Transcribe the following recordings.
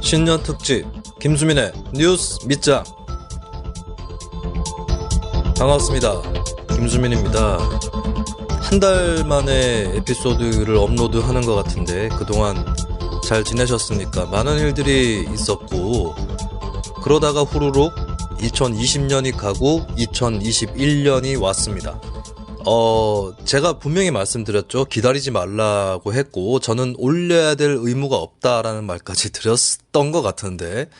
신년 특집 김수민의 뉴스 밑장. 반갑습니다. 김수민입니다. 한 달 만에 에피소드를 업로드하는 것 같은데 그동안 잘 지내셨습니까? 많은 일들이 있었고 그러다가 후루룩 2020년이 가고 2021년이 왔습니다. 제가 분명히 말씀드렸죠. 기다리지 말라고 했고 저는 올려야 될 의무가 없다라는 말까지 드렸던 것 같은데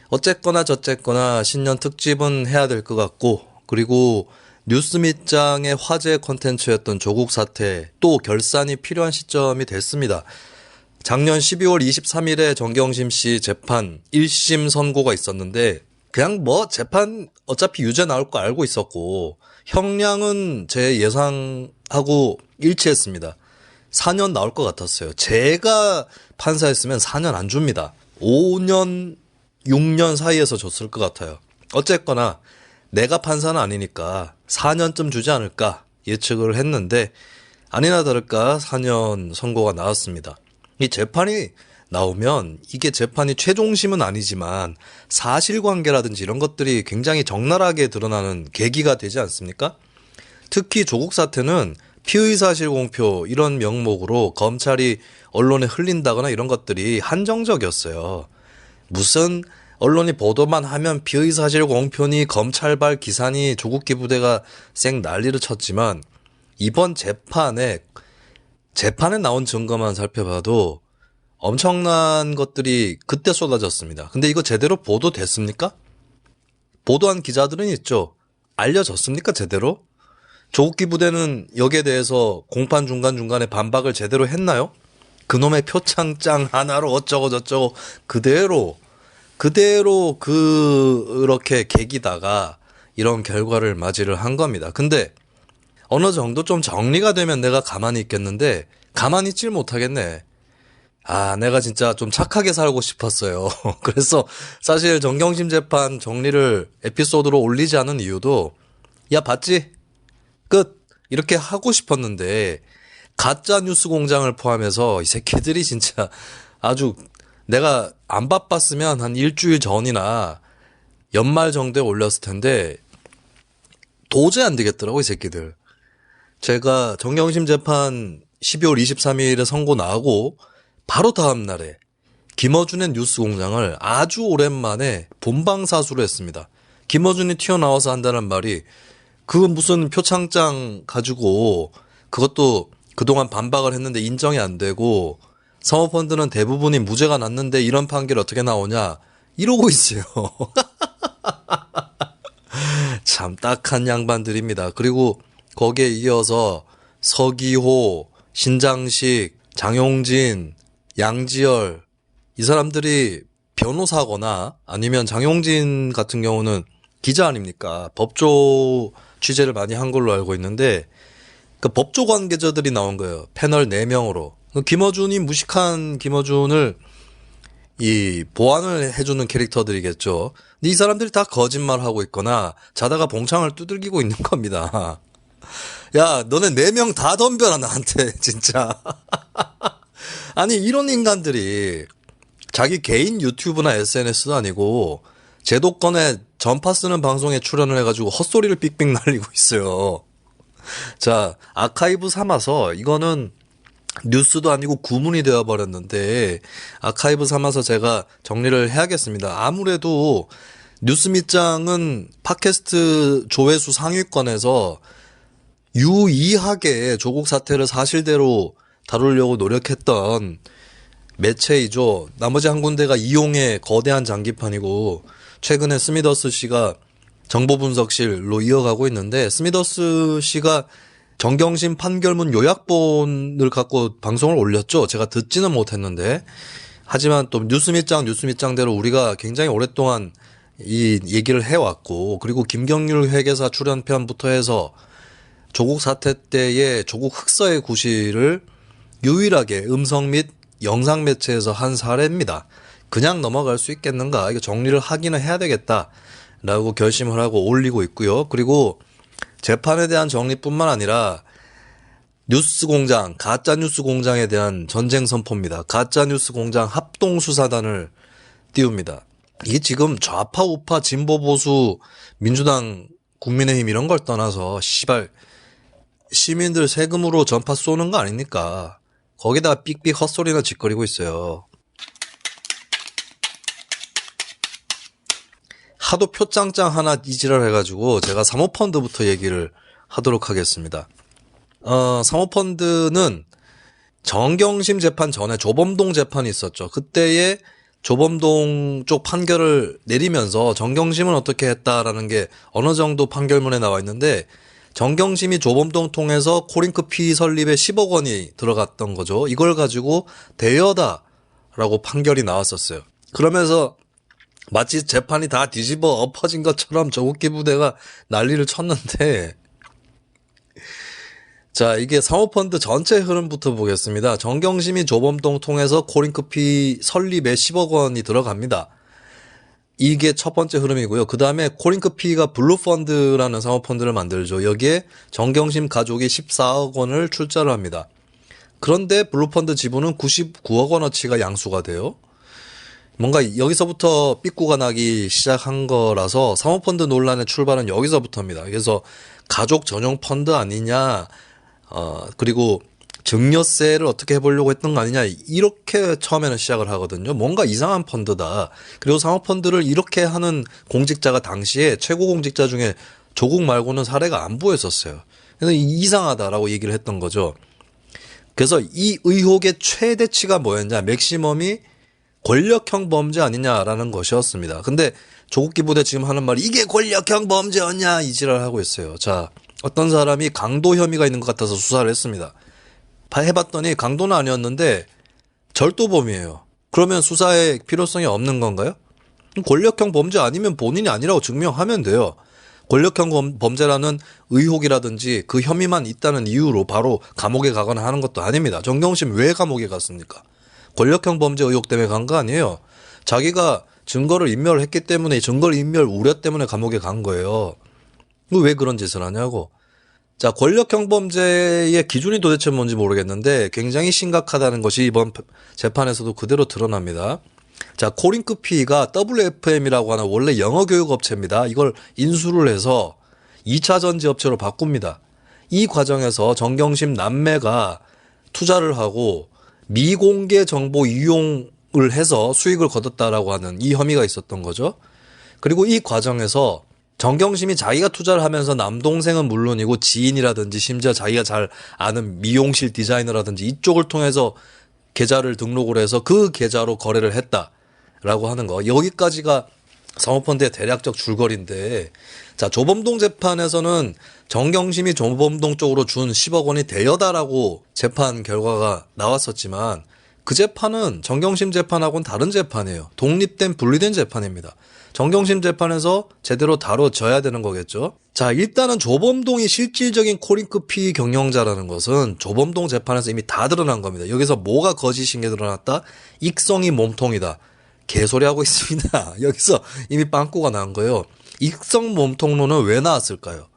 어쨌거나 저쨌거나 신년 특집은 해야 될 것 같고, 그리고 뉴스 밑장의 화제 콘텐츠였던 조국 사태 또 결산이 필요한 시점이 됐습니다. 작년 12월 23일에 정경심 씨 재판 1심 선고가 있었는데 그냥 재판 어차피 유죄 나올 거 알고 있었고 형량은 제 예상하고 일치했습니다. 4년 나올 것 같았어요. 제가 판사였으면 4년 안 줍니다. 5년, 6년 사이에서 줬을 것 같아요. 어쨌거나 내가 판사는 아니니까 4년쯤 주지 않을까 예측을 했는데 아니나 다를까 4년 선고가 나왔습니다. 이 재판이 나오면 이게 재판이 최종심은 아니지만 사실관계라든지 이런 것들이 굉장히 적나라하게 드러나는 계기가 되지 않습니까? 특히 조국 사태는 피의사실 공표 이런 명목으로 검찰이 언론에 흘린다거나 이런 것들이 한정적이었어요. 무슨 언론이 보도만 하면 피의사실 공표니 검찰발 기사니 조국기 부대가 쌩 난리를 쳤지만 이번 재판에 나온 증거만 살펴봐도 엄청난 것들이 그때 쏟아졌습니다. 근데 이거 제대로 보도됐습니까? 보도한 기자들은 있죠. 알려졌습니까? 제대로? 조국기 부대는 여기에 대해서 공판 중간중간에 반박을 제대로 했나요? 그놈의 표창장 하나로 어쩌고 저쩌고 그대로 그렇게 개기다가 이런 결과를 맞이를 한 겁니다. 근데 어느 정도 좀 정리가 되면 내가 가만히 있겠는데 가만히 있질 못하겠네. 내가 진짜 좀 착하게 살고 싶었어요. 그래서 사실 정경심 재판 정리를 에피소드로 올리지 않은 이유도 야 봤지? 끝! 이렇게 하고 싶었는데 가짜 뉴스 공장을 포함해서 이 새끼들이 진짜 아주 내가 안 바빴으면 한 일주일 전이나 연말 정도에 올렸을 텐데 도저히 안 되겠더라고 이 새끼들. 제가 정경심 재판 12월 23일에 선고 나오고 바로 다음 날에 김어준의 뉴스 공장을 아주 오랜만에 본방사수로 했습니다. 김어준이 튀어나와서 한다는 말이 그건 무슨 표창장 가지고 그것도 그동안 반박을 했는데 인정이 안 되고 사모펀드는 대부분이 무죄가 났는데 이런 판결 어떻게 나오냐 이러고 있어요. 참 딱한 양반들입니다. 그리고 거기에 이어서 서기호, 신장식, 장용진, 양지열 이 사람들이 변호사거나 아니면 장용진 같은 경우는 기자 아닙니까? 법조 취재를 많이 한 걸로 알고 있는데 그 법조 관계자들이 나온 거예요. 패널 4명으로. 김어준이 무식한 김어준을 이 보완을 해주는 캐릭터들이겠죠. 근데 이 사람들이 다 거짓말하고 있거나 자다가 봉창을 두들기고 있는 겁니다. 야, 너네 4명 다 덤벼라 나한테 진짜. 아니 이런 인간들이 자기 개인 유튜브나 SNS도 아니고 제도권에 전파 쓰는 방송에 출연을 해가지고 헛소리를 삑삑 날리고 있어요. 자, 아카이브 삼아서 이거는 뉴스도 아니고 구문이 되어버렸는데 아카이브 삼아서 제가 정리를 해야겠습니다. 아무래도 뉴스 밑장은 팟캐스트 조회수 상위권에서 유의하게 조국 사태를 사실대로 다루려고 노력했던 매체이죠. 나머지 한 군데가 이용의 거대한 장기판이고 최근에 스미더스 씨가 정보분석실로 이어가고 있는데 있스미더스 씨가 정경심 판결문 요약본을 갖고 방송을 올렸죠. 제가 듣지는 못했는데 하지만 또 뉴스 밑장대로 우리가 굉장히 오랫동안 이 얘기를 해왔고 그리고 김경률 회계사 출연편부터 해서 조국 사태 때의 조국 흑서의 구실을 유일하게 음성 및 영상 매체에서 한 사례입니다. 그냥 넘어갈 수 있겠는가? 이거 정리를 하기는 해야 되겠다라고 결심을 하고 올리고 있고요. 그리고 재판에 대한 정리뿐만 아니라 뉴스공장, 가짜뉴스 공장에 대한 전쟁 선포입니다. 가짜뉴스 공장 합동수사단을 띄웁니다. 이게 지금 좌파 우파 진보 보수 민주당 국민의힘 이런 걸 떠나서 시발 시민들 세금으로 전파 쏘는 거 아닙니까? 거기다가 삑삑 헛소리나 짓거리고 있어요. 하도 표짱짱 하나 이지랄 해가지고 제가 사모펀드부터 얘기를 하도록 하겠습니다. 사모펀드는 정경심 재판 전에 조범동 재판이 있었죠. 그때에 조범동 쪽 판결을 내리면서 정경심은 어떻게 했다라는 게 어느 정도 판결문에 나와 있는데, 정경심이 조범동 통해서 코링크피 설립에 10억 원이 들어갔던 거죠. 이걸 가지고 대여다라고 판결이 나왔었어요. 그러면서 마치 재판이 다 뒤집어 엎어진 것처럼 조국기 부대가 난리를 쳤는데, 자, 이게 사모펀드 전체 흐름부터 보겠습니다. 정경심이 조범동 통해서 코링크피 설립에 10억 원이 들어갑니다. 이게 첫 번째 흐름이고요. 그 다음에 코링크피가 블루펀드라는 사모펀드를 만들죠. 여기에 정경심 가족이 14억 원을 출자를 합니다. 그런데 블루펀드 지분은 99억 원어치가 양수가 돼요. 뭔가 여기서부터 삐꾸가 나기 시작한 거라서 사모펀드 논란의 출발은 여기서부터입니다. 그래서 가족 전용 펀드 아니냐, 그리고 증여세를 어떻게 해보려고 했던 거 아니냐, 이렇게 처음에는 시작을 하거든요. 뭔가 이상한 펀드다. 그리고 사모펀드를 이렇게 하는 공직자가 당시에 최고 공직자 중에 조국 말고는 사례가 안 보였었어요. 그래서 이상하다라고 얘기를 했던 거죠. 그래서 이 의혹의 최대치가 뭐였냐, 맥시멈이 권력형 범죄 아니냐라는 것이었습니다. 근데 조국기 부대 지금 하는 말이 이게 권력형 범죄였냐 이지랄 하고 있어요. 자, 어떤 사람이 강도 혐의가 있는 것 같아서 수사를 했습니다. 해봤더니 강도는 아니었는데 절도범이에요. 그러면 수사의 필요성이 없는 건가요? 권력형 범죄 아니면 본인이 아니라고 증명하면 돼요. 권력형 범죄라는 의혹이라든지 그 혐의만 있다는 이유로 바로 감옥에 가거나 하는 것도 아닙니다. 정경심 왜 감옥에 갔습니까? 권력형 범죄 의혹 때문에 간 거 아니에요. 자기가 증거를 인멸을 했기 때문에, 증거를 인멸 우려 때문에 감옥에 간 거예요. 왜 그런 짓을 하냐고. 자, 권력형 범죄의 기준이 도대체 뭔지 모르겠는데 굉장히 심각하다는 것이 이번 재판에서도 그대로 드러납니다. 자, 코링크피가 WFM이라고 하는 원래 영어 교육 업체입니다. 이걸 인수를 해서 2차 전지 업체로 바꿉니다. 이 과정에서 정경심 남매가 투자를 하고 미공개 정보 이용을 해서 수익을 거뒀다라고 하는 이 혐의가 있었던 거죠. 그리고 이 과정에서 정경심이 자기가 투자를 하면서 남동생은 물론이고 지인이라든지 심지어 자기가 잘 아는 미용실 디자이너라든지 이쪽을 통해서 계좌를 등록을 해서 그 계좌로 거래를 했다라고 하는 거. 여기까지가 사모펀드의 대략적 줄거리인데, 자, 조범동 재판에서는 정경심이 조범동 쪽으로 준 10억 원이 대여다라고 재판 결과가 나왔었지만 그 재판은 정경심 재판하고는 다른 재판이에요. 독립된 분리된 재판입니다. 정경심 재판에서 제대로 다뤄져야 되는 거겠죠. 자, 일단은 조범동이 실질적인 코링크피 경영자라는 것은 조범동 재판에서 이미 다 드러난 겁니다. 여기서 뭐가 거짓인 게 드러났다? 익성이 몸통이다. 개소리하고 있습니다. 여기서 이미 빵꾸가 난 거예요. 익성 몸통론은 왜 나왔을까요?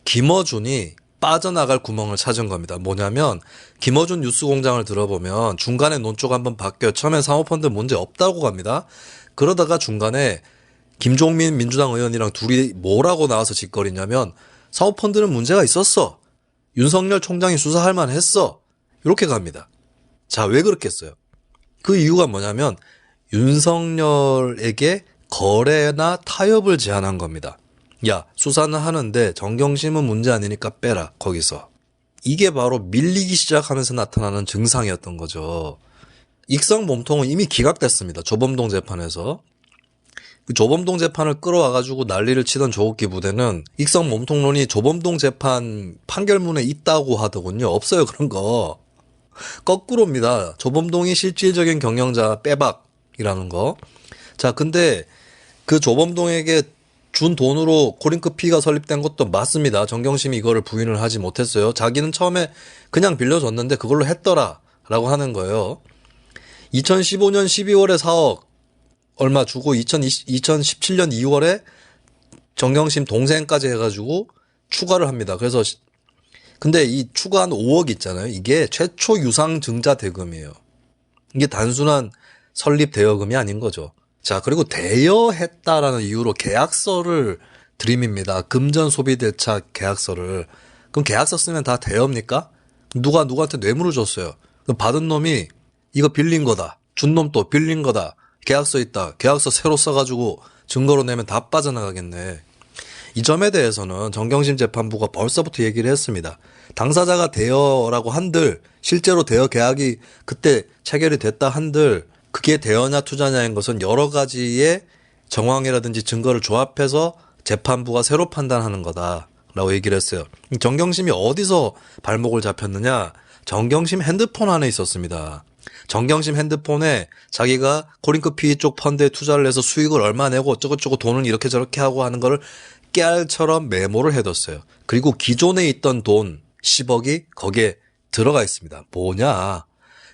김어준이 빠져나갈 구멍을 찾은 겁니다. 뭐냐면 김어준 뉴스공장을 들어보면 중간에 논조가 한번 바뀌어요. 처음에 사모펀드 문제 없다고 갑니다. 그러다가 중간에 김종민 민주당 의원이랑 둘이 뭐라고 나와서 짓거리냐면 사모펀드는 문제가 있었어. 윤석열 총장이 수사할 만했어. 이렇게 갑니다. 자, 왜 그렇겠어요? 그 이유가 뭐냐면 윤석열에게 거래나 타협을 제안한 겁니다. 야, 수사는 하는데 정경심은 문제 아니니까 빼라, 거기서. 이게 바로 밀리기 시작하면서 나타나는 증상이었던 거죠. 익성 몸통은 이미 기각됐습니다. 조범동 재판에서. 그 조범동 재판을 끌어와가지고 난리를 치던 조국기 부대는 익성 몸통론이 조범동 재판 판결문에 있다고 하더군요. 없어요, 그런 거. 거꾸로입니다. 조범동이 실질적인 경영자 빼박이라는 거. 자, 근데 그 조범동에게 준 돈으로 코링크피가 설립된 것도 맞습니다. 정경심이 이거를 부인을 하지 못했어요. 자기는 처음에 그냥 빌려줬는데 그걸로 했더라라고 하는 거예요. 2015년 12월에 4억 얼마 주고 2017년 2월에 정경심 동생까지 해가지고 추가를 합니다. 그래서 근데 이 추가한 5억 있잖아요. 이게 최초 유상증자 대금이에요. 이게 단순한 설립 대여금이 아닌 거죠. 자, 그리고 대여했다라는 이유로 계약서를 드림입니다. 금전 소비 대차 계약서를. 그럼 계약서 쓰면 다 대여입니까? 누가 누구한테 뇌물을 줬어요. 그럼 받은 놈이 이거 빌린 거다. 준 놈도 빌린 거다. 계약서 있다. 계약서 새로 써가지고 증거로 내면 다 빠져나가겠네. 이 점에 대해서는 정경심 재판부가 벌써부터 얘기를 했습니다. 당사자가 대여라고 한들 실제로 대여 계약이 그때 체결이 됐다 한들 그게 대여냐 투자냐인 것은 여러 가지의 정황이라든지 증거를 조합해서 재판부가 새로 판단하는 거다라고 얘기를 했어요. 정경심이 어디서 발목을 잡혔느냐? 정경심 핸드폰 안에 있었습니다. 정경심 핸드폰에 자기가 코링크 PE 쪽 펀드에 투자를 해서 수익을 얼마 내고 어쩌고저쩌고 돈을 이렇게 저렇게 하고 하는 거를 깨알처럼 메모를 해뒀어요. 그리고 기존에 있던 돈 10억이 거기에 들어가 있습니다. 뭐냐?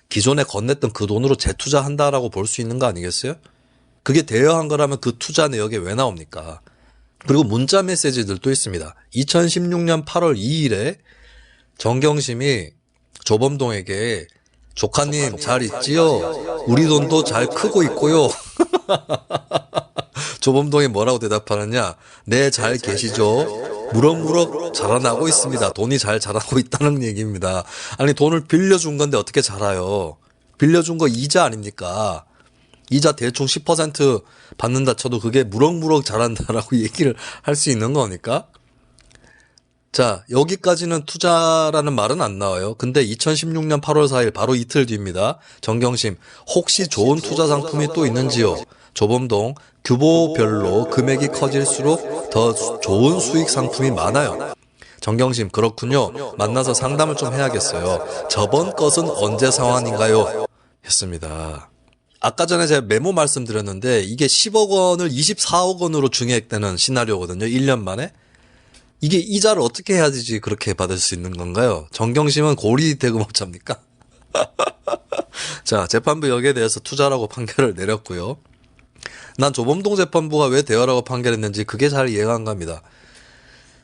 기존에 건넸던 그 돈으로 재투자한다라고 볼 수 있는 거 아니겠어요? 그게 대여한 거라면 그 투자 내역에 왜 나옵니까? 그리고 문자 메시지들도 있습니다. 2016년 8월 2일에 정경심이 조범동에게 조카님 잘 있지요? 우리 돈도 잘 크고 있고요. 조범동이 뭐라고 대답하느냐? 네, 잘 계시죠? 무럭무럭 자라나고 있습니다. 돈이 잘 자라고 있다는 얘기입니다. 아니, 돈을 빌려준 건데 어떻게 자라요? 빌려준 거 이자 아닙니까? 이자 대충 10% 받는다 쳐도 그게 무럭무럭 자란다라고 얘기를 할 수 있는 거니까? 자, 여기까지는 투자라는 말은 안 나와요. 근데 2016년 8월 4일 바로 이틀 뒤입니다. 정경심, 혹시 좋은 투자 상품이 또 있는지요? 조범동, 규모별로 금액이 커질수록 더 좋은 수익 상품이 많아요. 정경심, 그렇군요. 만나서 상담을 좀 해야겠어요. 저번 것은 언제 상환인가요? 했습니다. 아까 전에 제가 메모 말씀드렸는데 이게 10억 원을 24억 원으로 증액되는 시나리오거든요. 1년 만에. 이게 이자를 어떻게 해야지 그렇게 받을 수 있는 건가요? 정경심은 고리 대금업자입니까? 자, 재판부 여기에 대해서 투자라고 판결을 내렸고요. 난 조범동 재판부가 왜 대여라고 판결했는지 그게 잘 이해가 안 갑니다.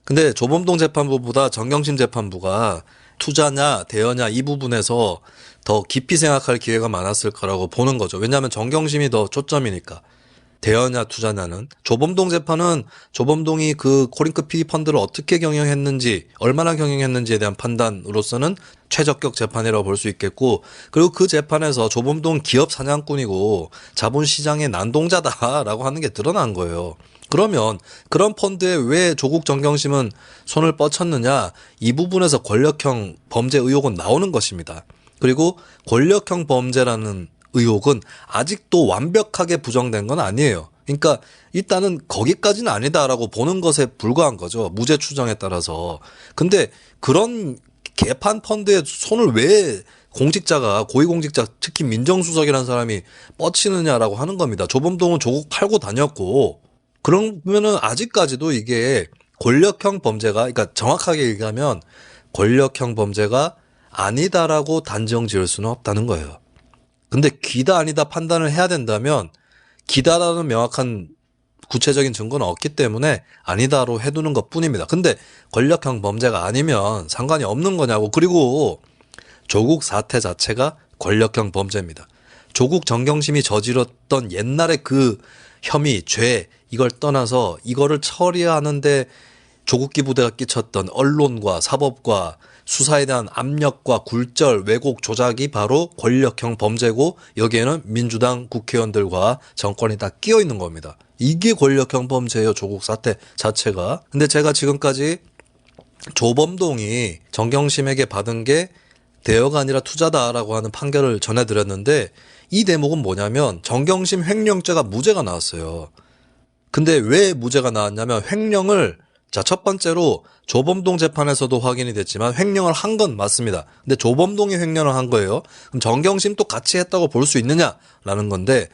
근데 조범동 재판부보다 정경심 재판부가 투자냐 대여냐 이 부분에서 더 깊이 생각할 기회가 많았을 거라고 보는 거죠. 왜냐하면 정경심이 더 초점이니까. 대여냐 투자냐는. 조범동 재판은 조범동이 그 코링크 PE 펀드를 어떻게 경영했는지 얼마나 경영했는지에 대한 판단으로서는 최적격 재판이라고 볼 수 있겠고, 그리고 그 재판에서 조범동 기업 사냥꾼이고 자본시장의 난동자다라고 하는 게 드러난 거예요. 그러면 그런 펀드에 왜 조국 정경심은 손을 뻗쳤느냐, 이 부분에서 권력형 범죄 의혹은 나오는 것입니다. 그리고 권력형 범죄라는 의혹은 아직도 완벽하게 부정된 건 아니에요. 그러니까 일단은 거기까지는 아니다라고 보는 것에 불과한 거죠. 무죄 추정에 따라서. 근데 그런 개판 펀드에 손을 왜 공직자가, 고위공직자, 특히 민정수석이라는 사람이 뻗치느냐라고 하는 겁니다. 조범동은 조국 팔고 다녔고, 그러면은 아직까지도 이게 권력형 범죄가, 그러니까 정확하게 얘기하면 권력형 범죄가 아니다라고 단정 지을 수는 없다는 거예요. 근데 기다 아니다 판단을 해야 된다면 기다라는 명확한 구체적인 증거는 없기 때문에 아니다로 해두는 것 뿐입니다. 근데 권력형 범죄가 아니면 상관이 없는 거냐고. 그리고 조국 사태 자체가 권력형 범죄입니다. 조국 정경심이 저질렀던 옛날의 그 혐의, 죄 이걸 떠나서 이거를 처리하는데 조국기 부대가 끼쳤던 언론과 사법과 수사에 대한 압력과 굴절, 왜곡, 조작이 바로 권력형 범죄고, 여기에는 민주당 국회의원들과 정권이 다 끼어 있는 겁니다. 이게 권력형 범죄예요, 조국 사태 자체가. 근데 제가 지금까지 조범동이 정경심에게 받은 게 대여가 아니라 투자다라고 하는 판결을 전해드렸는데, 이 대목은 뭐냐면 정경심 횡령죄가 무죄가 나왔어요. 근데 왜 무죄가 나왔냐면 횡령을, 자, 첫 번째로 조범동 재판에서도 확인이 됐지만 횡령을 한 건 맞습니다. 근데 조범동이 횡령을 한 거예요. 그럼 정경심도 같이 했다고 볼 수 있느냐라는 건데,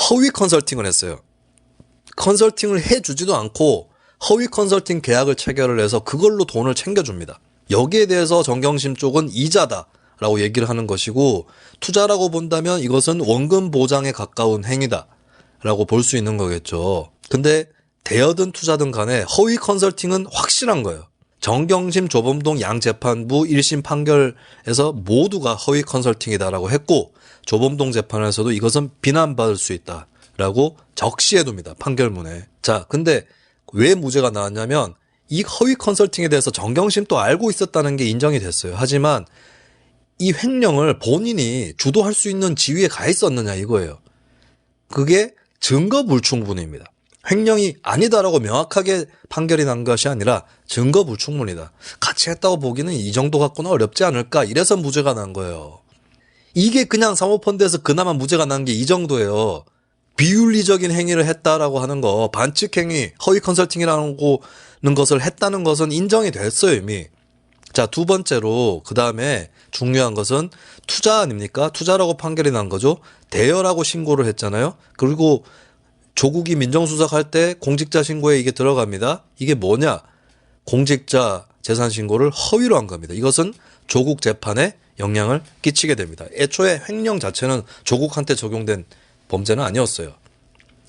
허위 컨설팅을 했어요. 컨설팅을 해주지도 않고 허위 컨설팅 계약을 체결을 해서 그걸로 돈을 챙겨줍니다. 여기에 대해서 정경심 쪽은 이자다라고 얘기를 하는 것이고, 투자라고 본다면 이것은 원금 보장에 가까운 행위다라고 볼 수 있는 거겠죠. 근데 대여든 투자든 간에 허위 컨설팅은 확실한 거예요. 정경심, 조범동 양 재판부 1심 판결에서 모두가 허위 컨설팅이다라고 했고, 조범동 재판에서도 이것은 비난받을 수 있다. 라고 적시해둡니다. 판결문에. 자, 근데 왜 무죄가 나왔냐면 이 허위 컨설팅에 대해서 정경심도 알고 있었다는 게 인정이 됐어요. 하지만 이 횡령을 본인이 주도할 수 있는 지위에 가 있었느냐 이거예요. 그게 증거 불충분입니다. 횡령이 아니다라고 명확하게 판결이 난 것이 아니라 증거 불충분이다. 같이 했다고 보기는 이 정도 갖고는 어렵지 않을까 이래서 무죄가 난 거예요. 이게 그냥 사모펀드에서 그나마 무죄가 난 게 이 정도예요. 비윤리적인 행위를 했다라고 하는 거, 반칙행위, 허위 컨설팅이라는 것을 했다는 것은 인정이 됐어요, 이미. 자, 두 번째로, 그 다음에 중요한 것은 투자 아닙니까? 투자라고 판결이 난 거죠. 대여라고 신고를 했잖아요. 그리고 조국이 민정수석할 때 공직자 신고에 이게 들어갑니다. 이게 뭐냐? 공직자 재산 신고를 허위로 한 겁니다. 이것은 조국 재판에 영향을 끼치게 됩니다. 애초에 횡령 자체는 조국한테 적용된 범죄는 아니었어요.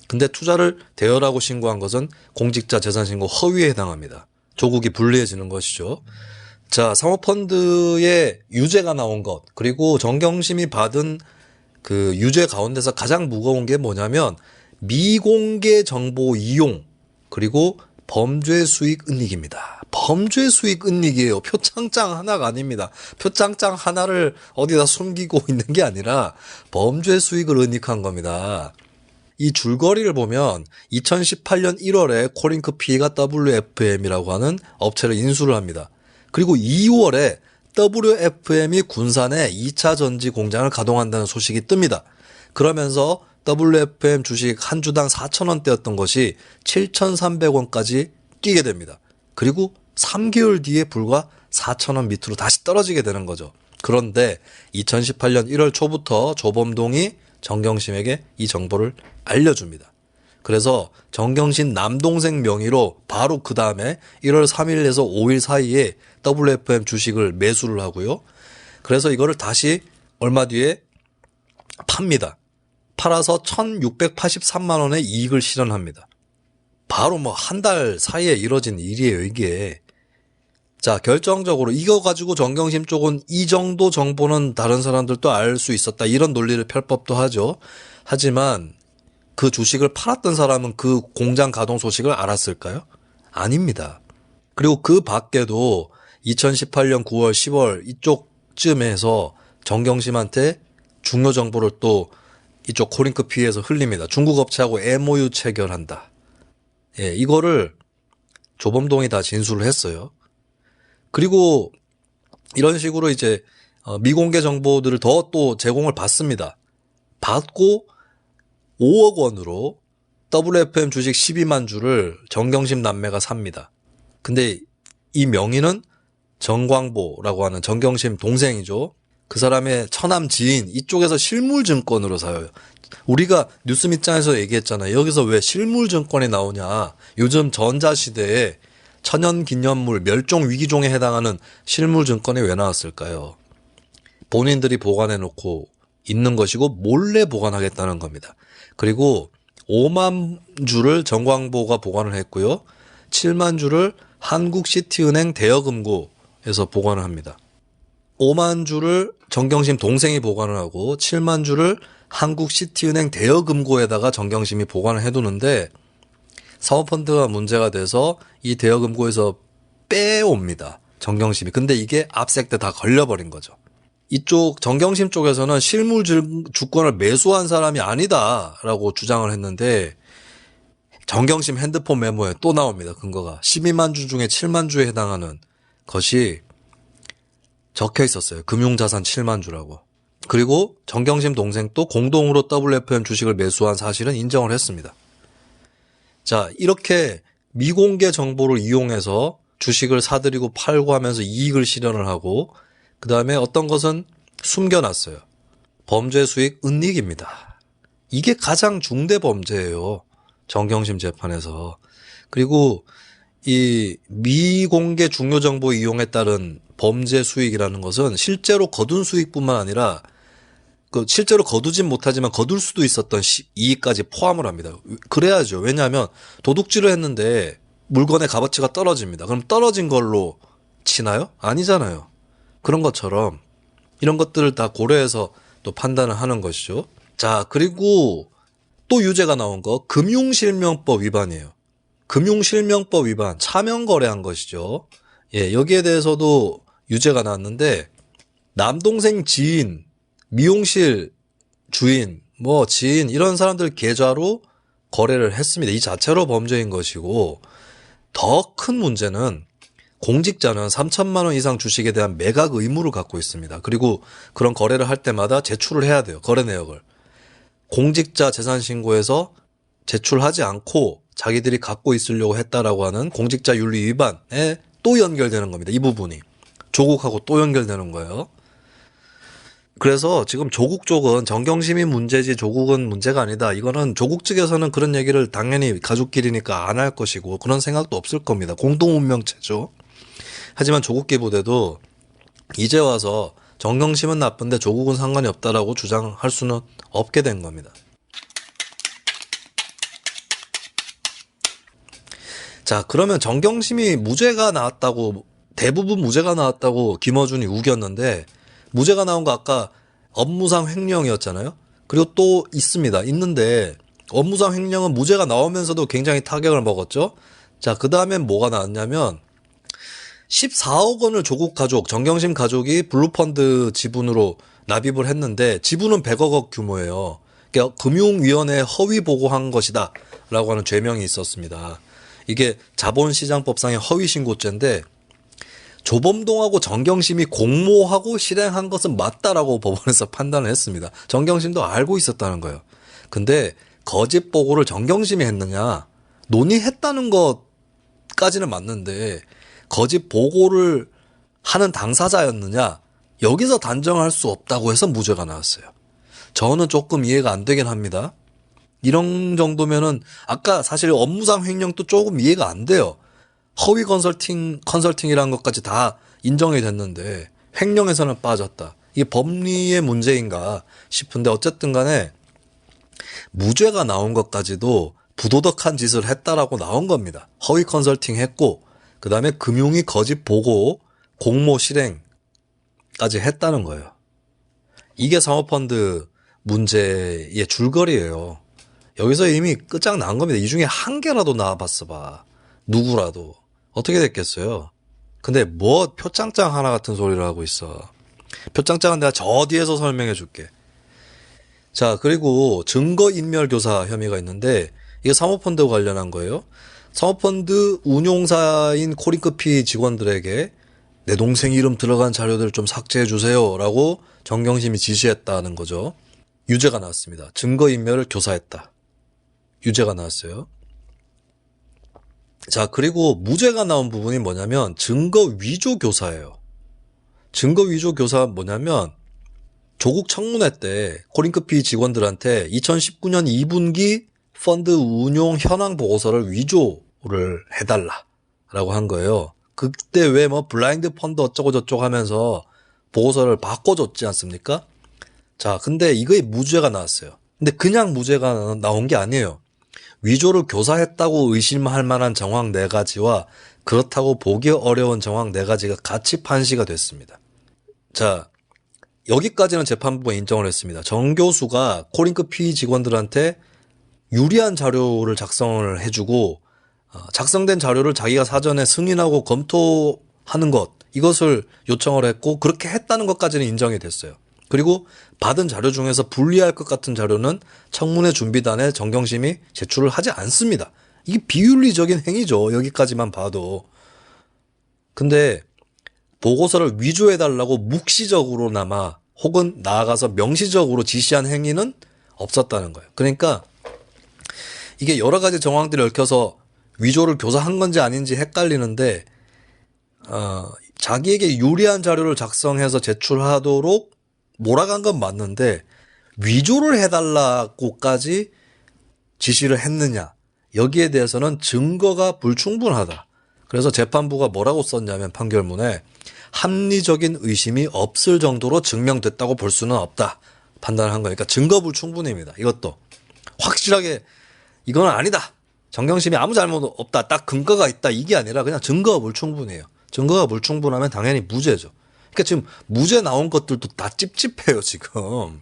근데 투자를 대여라고 신고한 것은 공직자 재산 신고 허위에 해당합니다. 조국이 불리해지는 것이죠. 자, 사모펀드의 유죄가 나온 것, 그리고 정경심이 받은 그 유죄 가운데서 가장 무거운 게 뭐냐면 미공개 정보 이용, 그리고 범죄 수익 은닉입니다. 범죄 수익 은닉이에요. 표창장 하나가 아닙니다. 표창장 하나를 어디다 숨기고 있는 게 아니라 범죄 수익을 은닉한 겁니다. 이 줄거리를 보면 2018년 1월에 코링크 P가 WFM이라고 하는 업체를 인수를 합니다. 그리고 2월에 WFM이 군산에 2차 전지 공장을 가동한다는 소식이 뜹니다. 그러면서 WFM 주식 한 주당 4,000원대였던 것이 7,300원까지 뛰게 됩니다. 그리고 3개월 뒤에 불과 4,000원 밑으로 다시 떨어지게 되는 거죠. 그런데 2018년 1월 초부터 조범동이 정경심에게 이 정보를 알려줍니다. 그래서 정경심 남동생 명의로 바로 그 다음에 1월 3일에서 5일 사이에 WFM 주식을 매수를 하고요. 그래서 이거를 다시 얼마 뒤에 팝니다. 팔아서 1,683만 원의 이익을 실현합니다. 바로 뭐 한 달 사이에 이뤄진 일이에요, 이게. 자, 결정적으로 이거 가지고 정경심 쪽은 이 정도 정보는 다른 사람들도 알 수 있었다. 이런 논리를 펼 법도 하죠. 하지만 그 주식을 팔았던 사람은 그 공장 가동 소식을 알았을까요? 아닙니다. 그리고 그 밖에도 2018년 9월, 10월 이쪽쯤에서 정경심한테 중요 정보를 또 이쪽 코링크 P에서 흘립니다. 중국 업체하고 MOU 체결한다. 예, 이거를 조범동이 다 진술을 했어요. 그리고 이런 식으로 이제 미공개 정보들을 더 또 제공을 받습니다. 받고 5억 원으로 WFM 주식 12만 주를 정경심 남매가 삽니다. 근데 이 명의는 정광보라고 하는 정경심 동생이죠. 그 사람의 처남 지인 이쪽에서 실물증권으로 사요. 우리가 뉴스 밑장에서 얘기했잖아요. 여기서 왜 실물증권이 나오냐. 요즘 전자시대에 천연기념물 멸종위기종에 해당하는 실물증권이 왜 나왔을까요? 본인들이 보관해놓고 있는 것이고 몰래 보관하겠다는 겁니다. 그리고 5만 주를 정광보가 보관을 했고요. 7만 주를 한국시티은행 대여금고에서 보관을 합니다. 5만 주를 정경심 동생이 보관을 하고 7만 주를 한국시티은행 대여금고에다가 정경심이 보관을 해두는데 사모펀드가 문제가 돼서 이 대여금고에서 빼옵니다. 정경심이. 근데 이게 압색 때 다 걸려버린 거죠. 이쪽 정경심 쪽에서는 실물 주권을 매수한 사람이 아니다라고 주장을 했는데 정경심 핸드폰 메모에 또 나옵니다. 근거가. 12만 주 중에 7만 주에 해당하는 것이 적혀 있었어요. 금융자산 7만 주라고. 그리고 정경심 동생도 공동으로 WFM 주식을 매수한 사실은 인정을 했습니다. 자, 이렇게 미공개 정보를 이용해서 주식을 사들이고 팔고 하면서 이익을 실현을 하고 그 다음에 어떤 것은 숨겨놨어요. 범죄 수익 은닉입니다. 이게 가장 중대 범죄예요. 정경심 재판에서. 그리고 이 미공개 중요 정보 이용에 따른 범죄 수익이라는 것은 실제로 거둔 수익뿐만 아니라 그 실제로 거두진 못하지만 거둘 수도 있었던 이익까지 포함을 합니다. 그래야죠. 왜냐하면 도둑질을 했는데 물건의 값어치가 떨어집니다. 그럼 떨어진 걸로 치나요? 아니잖아요. 그런 것처럼 이런 것들을 다 고려해서 또 판단을 하는 것이죠. 자, 그리고 또 유죄가 나온 거 금융실명법 위반이에요. 금융실명법 위반, 차명거래한 것이죠. 예, 여기에 대해서도 유죄가 나왔는데 남동생 지인, 미용실 주인, 지인 이런 사람들 계좌로 거래를 했습니다. 이 자체로 범죄인 것이고 더 큰 문제는 공직자는 3천만 원 이상 주식에 대한 매각 의무를 갖고 있습니다. 그리고 그런 거래를 할 때마다 제출을 해야 돼요. 거래 내역을. 공직자 재산신고에서 제출하지 않고 자기들이 갖고 있으려고 했다라고 하는 공직자 윤리 위반에 또 연결되는 겁니다. 이 부분이. 조국하고 또 연결되는 거예요. 그래서 지금 조국 쪽은 정경심이 문제지 조국은 문제가 아니다. 이거는 조국 측에서는 그런 얘기를 당연히 가족끼리니까 안 할 것이고 그런 생각도 없을 겁니다. 공동운명체죠. 하지만 조국 기부대도 이제 와서 정경심은 나쁜데 조국은 상관이 없다라고 주장할 수는 없게 된 겁니다. 자, 그러면 정경심이 무죄가 나왔다고, 대부분 무죄가 나왔다고 김어준이 우겼는데 무죄가 나온 거 아까 업무상 횡령이었잖아요. 그리고 또 있는데 업무상 횡령은 무죄가 나오면서도 굉장히 타격을 먹었죠. 자, 그 다음엔 뭐가 나왔냐면 14억 원을 조국 가족, 정경심 가족이 블루펀드 지분으로 납입을 했는데 지분은 100억 원 규모예요. 그러니까 금융위원회에 허위 보고한 것이다 라고 하는 죄명이 있었습니다. 이게 자본시장법상의 허위신고죄인데 조범동하고 정경심이 공모하고 실행한 것은 맞다라고 법원에서 판단을 했습니다. 정경심도 알고 있었다는 거예요. 근데 거짓 보고를 정경심이 했느냐, 논의했다는 것까지는 맞는데 거짓 보고를 하는 당사자였느냐, 여기서 단정할 수 없다고 해서 무죄가 나왔어요. 저는 조금 이해가 안 되긴 합니다. 이런 정도면은 아까 사실 업무상 횡령도 조금 이해가 안 돼요. 허위 컨설팅이라는 것까지 다 인정이 됐는데 횡령에서는 빠졌다. 이게 법리의 문제인가 싶은데 어쨌든 간에 무죄가 나온 것까지도 부도덕한 짓을 했다라고 나온 겁니다. 허위 컨설팅 했고 그 다음에 금융위 거짓 보고 공모 실행까지 했다는 거예요. 이게 사모펀드 문제의 줄거리예요. 여기서 이미 끝장난 겁니다. 이 중에 한 개라도 나와봤어 봐. 누구라도. 어떻게 됐겠어요? 근데 표창장 하나 같은 소리를 하고 있어. 표창장은 내가 저 뒤에서 설명해 줄게. 자, 그리고 증거인멸교사 혐의가 있는데 이게 사모펀드 관련한 거예요. 사모펀드 운용사인 코링크피 직원들에게 내 동생 이름 들어간 자료들 좀 삭제해 주세요 라고 정경심이 지시했다는 거죠. 유죄가 나왔습니다. 증거인멸을 교사했다. 유죄가 나왔어요. 자, 그리고 무죄가 나온 부분이 뭐냐면 증거 위조 교사예요. 증거 위조 교사 뭐냐면 조국 청문회 때 코링크피 직원들한테 2019년 2분기 펀드 운용 현황 보고서를 위조를 해달라라고 한 거예요. 그때 왜 블라인드 펀드 어쩌고 저쩌고 하면서 보고서를 바꿔줬지 않습니까? 자, 근데 이거에 무죄가 나왔어요. 근데 그냥 무죄가 나온 게 아니에요. 위조를 교사했다고 의심할 만한 정황 4가지와 그렇다고 보기 어려운 정황 4가지가 같이 판시가 됐습니다. 자, 여기까지는 재판부가 인정을 했습니다. 정 교수가 코링크피 직원들한테 유리한 자료를 작성을 해주고 작성된 자료를 자기가 사전에 승인하고 검토하는 것, 이것을 요청을 했고 그렇게 했다는 것까지는 인정이 됐어요. 그리고 받은 자료 중에서 불리할 것 같은 자료는 청문회 준비단에 정경심이 제출을 하지 않습니다. 이게 비윤리적인 행위죠. 여기까지만 봐도. 근데 보고서를 위조해달라고 묵시적으로나마 혹은 나아가서 명시적으로 지시한 행위는 없었다는 거예요. 그러니까 이게 여러 가지 정황들이 얽혀서 위조를 교사한 건지 아닌지 헷갈리는데 자기에게 유리한 자료를 작성해서 제출하도록 몰아간 건 맞는데 위조를 해달라고까지 지시를 했느냐, 여기에 대해서는 증거가 불충분하다. 그래서 재판부가 뭐라고 썼냐면 판결문에 합리적인 의심이 없을 정도로 증명됐다고 볼 수는 없다 판단한 거니까 증거 불충분입니다. 이것도 확실하게 이건 아니다, 정경심이 아무 잘못 없다, 딱 근거가 있다, 이게 아니라 그냥 증거가 불충분해요. 증거가 불충분하면 당연히 무죄죠. 그러니까 지금 무죄 나온 것들도 다 찝찝해요 지금.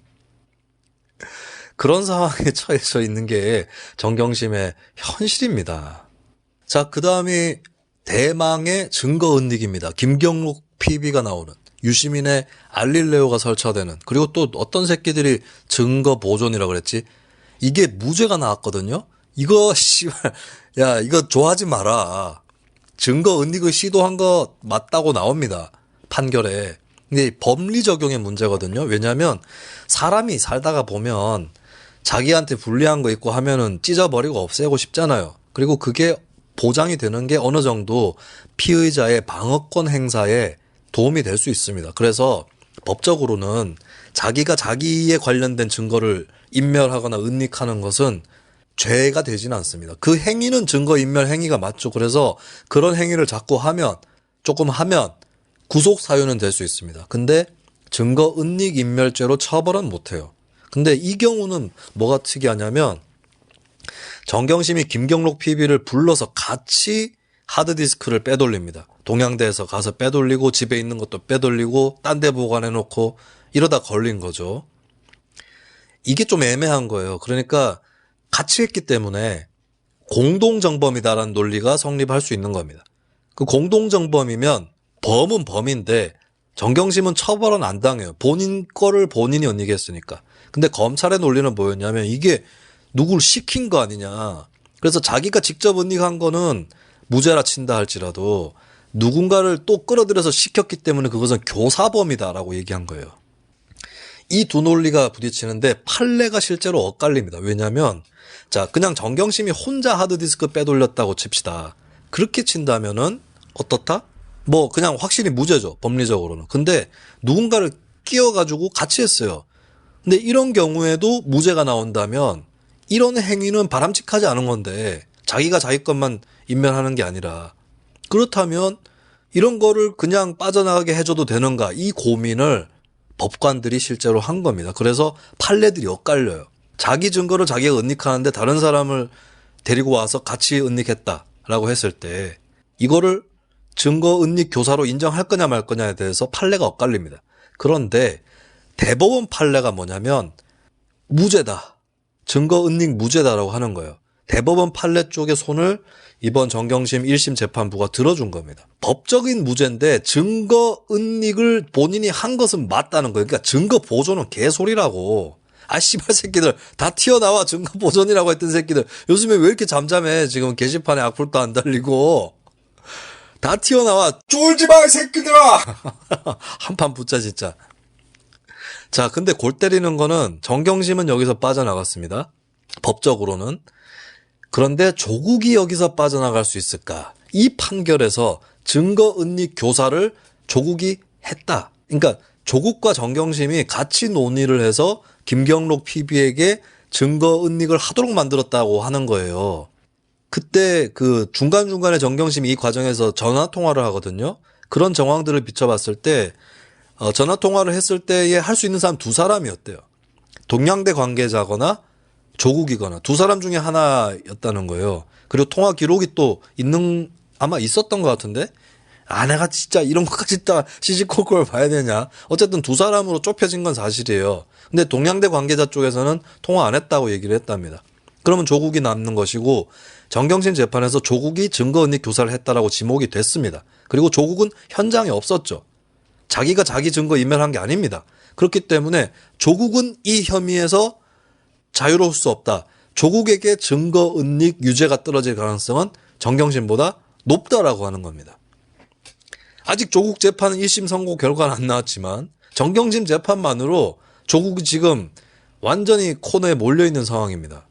그런 상황에 처해져 있는 게 정경심의 현실입니다. 자, 그 다음이 대망의 증거 은닉입니다. 김경록 PB가 나오는 유시민의 알릴레오가 설치되는, 그리고 또 어떤 새끼들이 증거 보존이라고 그랬지? 이게 무죄가 나왔거든요. 이거 씨발 야 이거 좋아하지 마라. 증거 은닉을 시도한 거 맞다고 나옵니다. 판결에. 근데 법리 적용의 문제거든요. 왜냐하면 사람이 살다가 보면 자기한테 불리한 거 있고 하면은 찢어버리고 없애고 싶잖아요. 그리고 그게 보장이 되는 게 어느 정도 피의자의 방어권 행사에 도움이 될 수 있습니다. 그래서 법적으로는 자기가 자기에 관련된 증거를 인멸하거나 은닉하는 것은 죄가 되지는 않습니다. 그 행위는 증거인멸 행위가 맞죠. 그래서 그런 행위를 자꾸 하면, 조금 하면 구속 사유는 될 수 있습니다. 근데 증거 은닉 인멸죄로 처벌은 못해요. 근데 이 경우는 뭐가 특이하냐면 정경심이 김경록 PB를 불러서 같이 하드디스크를 빼돌립니다. 동양대에서 가서 빼돌리고 집에 있는 것도 빼돌리고 딴 데 보관해놓고 이러다 걸린 거죠. 이게 좀 애매한 거예요. 그러니까 같이 했기 때문에 공동정범이다라는 논리가 성립할 수 있는 겁니다. 그 공동정범이면 범은 범인데 정경심은 처벌은 안 당해요. 본인 거를 본인이 은닉했으니까. 근데 검찰의 논리는 뭐였냐면 이게 누굴 시킨 거 아니냐. 그래서 자기가 직접 은닉한 거는 무죄라 친다 할지라도 누군가를 또 끌어들여서 시켰기 때문에 그것은 교사범이다라고 얘기한 거예요. 이 두 논리가 부딪히는데 판례가 실제로 엇갈립니다. 왜냐하면 자 그냥 정경심이 혼자 하드디스크 빼돌렸다고 칩시다. 그렇게 친다면은 어떻다? 뭐 그냥 확실히 무죄죠. 법리적으로는. 근데 누군가를 끼워가지고 같이 했어요. 근데 이런 경우에도 무죄가 나온다면 이런 행위는 바람직하지 않은 건데 자기가 자기 것만 인멸하는 게 아니라 그렇다면 이런 거를 그냥 빠져나가게 해줘도 되는가 이 고민을 법관들이 실제로 한 겁니다. 그래서 판례들이 엇갈려요. 자기 증거를 자기가 은닉하는데 다른 사람을 데리고 와서 같이 은닉했다라고 했을 때 이거를 증거 은닉 교사로 인정할 거냐 말 거냐에 대해서 판례가 엇갈립니다. 그런데 대법원 판례가 뭐냐면 무죄다. 증거 은닉 무죄다라고 하는 거예요. 대법원 판례 쪽의 손을 이번 정경심 1심 재판부가 들어준 겁니다. 법적인 무죄인데 증거 은닉을 본인이 한 것은 맞다는 거예요. 그러니까 증거 보존은 개소리라고. 아 씨발 새끼들 다 튀어나와 증거 보존이라고 했던 새끼들 요즘에 왜 이렇게 잠잠해. 지금 게시판에 악플도 안 달리고 다 튀어나와. 쫄지 마 새끼들아. 한판 붙자 진짜. 자 근데 골 때리는 거는 정경심은 여기서 빠져나갔습니다. 법적으로는. 그런데 조국이 여기서 빠져나갈 수 있을까? 이 판결에서 증거 은닉 교사를 조국이 했다. 그러니까 조국과 정경심이 같이 논의를 해서 김경록 PB에게 증거 은닉을 하도록 만들었다고 하는 거예요. 그때 그 중간중간에 정경심이 이 과정에서 전화 통화를 하거든요. 그런 정황들을 비춰봤을 때 전화 통화를 했을 때에 할 수 있는 사람 두 사람이었대요. 동양대 관계자거나 조국이거나 두 사람 중에 하나였다는 거예요. 그리고 통화 기록이 또 아마 있었던 것 같은데 내가 진짜 이런 것까지 다 시시콜콜 봐야 되냐. 어쨌든 두 사람으로 좁혀진 건 사실이에요. 근데 동양대 관계자 쪽에서는 통화 안 했다고 얘기를 했답니다. 그러면 조국이 남는 것이고 정경심 재판에서 조국이 증거은닉 교사를 했다라고 지목이 됐습니다. 그리고 조국은 현장에 없었죠. 자기가 자기 증거 인멸한 게 아닙니다. 그렇기 때문에 조국은 이 혐의에서 자유로울 수 없다. 조국에게 증거 은닉 유죄가 떨어질 가능성은 정경심보다 높다라고 하는 겁니다. 아직 조국 재판은 1심 선고 결과는 안 나왔지만 정경심 재판만으로 조국이 지금 완전히 코너에 몰려있는 상황입니다.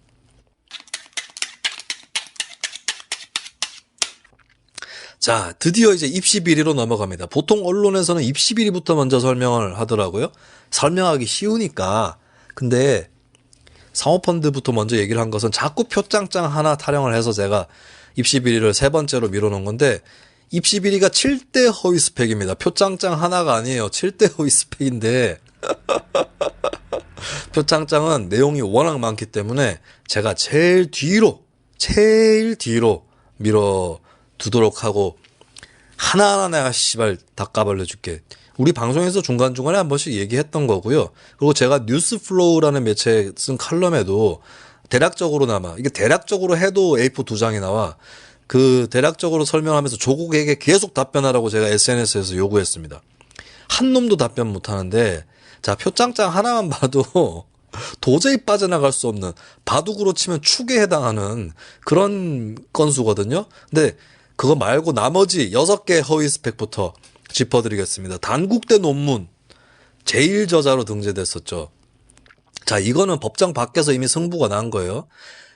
자, 드디어 이제 입시 비리로 넘어갑니다. 보통 언론에서는 입시 비리부터 먼저 설명을 하더라고요. 설명하기 쉬우니까. 근데 사모펀드부터 먼저 얘기를 한 것은 자꾸 표창장 하나 타령을 해서 제가 입시 비리를 세 번째로 밀어놓은 건데 입시 비리가 7대 허위 스펙입니다. 표창장 하나가 아니에요. 7대 허위 스펙인데 표창장은 내용이 워낙 많기 때문에 제가 제일 뒤로 밀어두도록 하고 하나하나 내가 씨발 다 까발려줄게. 우리 방송에서 중간중간에 한 번씩 얘기했던 거고요. 그리고 제가 뉴스플로우라는 매체에 쓴 칼럼에도 대략적으로나마, 이게 대략적으로 해도 A4 2장이 나와. 그 대략적으로 설명하면서 조국에게 계속 답변하라고 제가 SNS에서 요구했습니다. 한 놈도 답변 못 하는데, 자, 표창장 하나만 봐도 도저히 빠져나갈 수 없는, 바둑으로 치면 축에 해당하는 그런 건수거든요. 근데 그거 말고 나머지 6개 허위 스펙부터 짚어드리겠습니다. 단국대 논문 제1저자로 등재됐었죠. 자, 이거는 법정 밖에서 이미 승부가 난 거예요.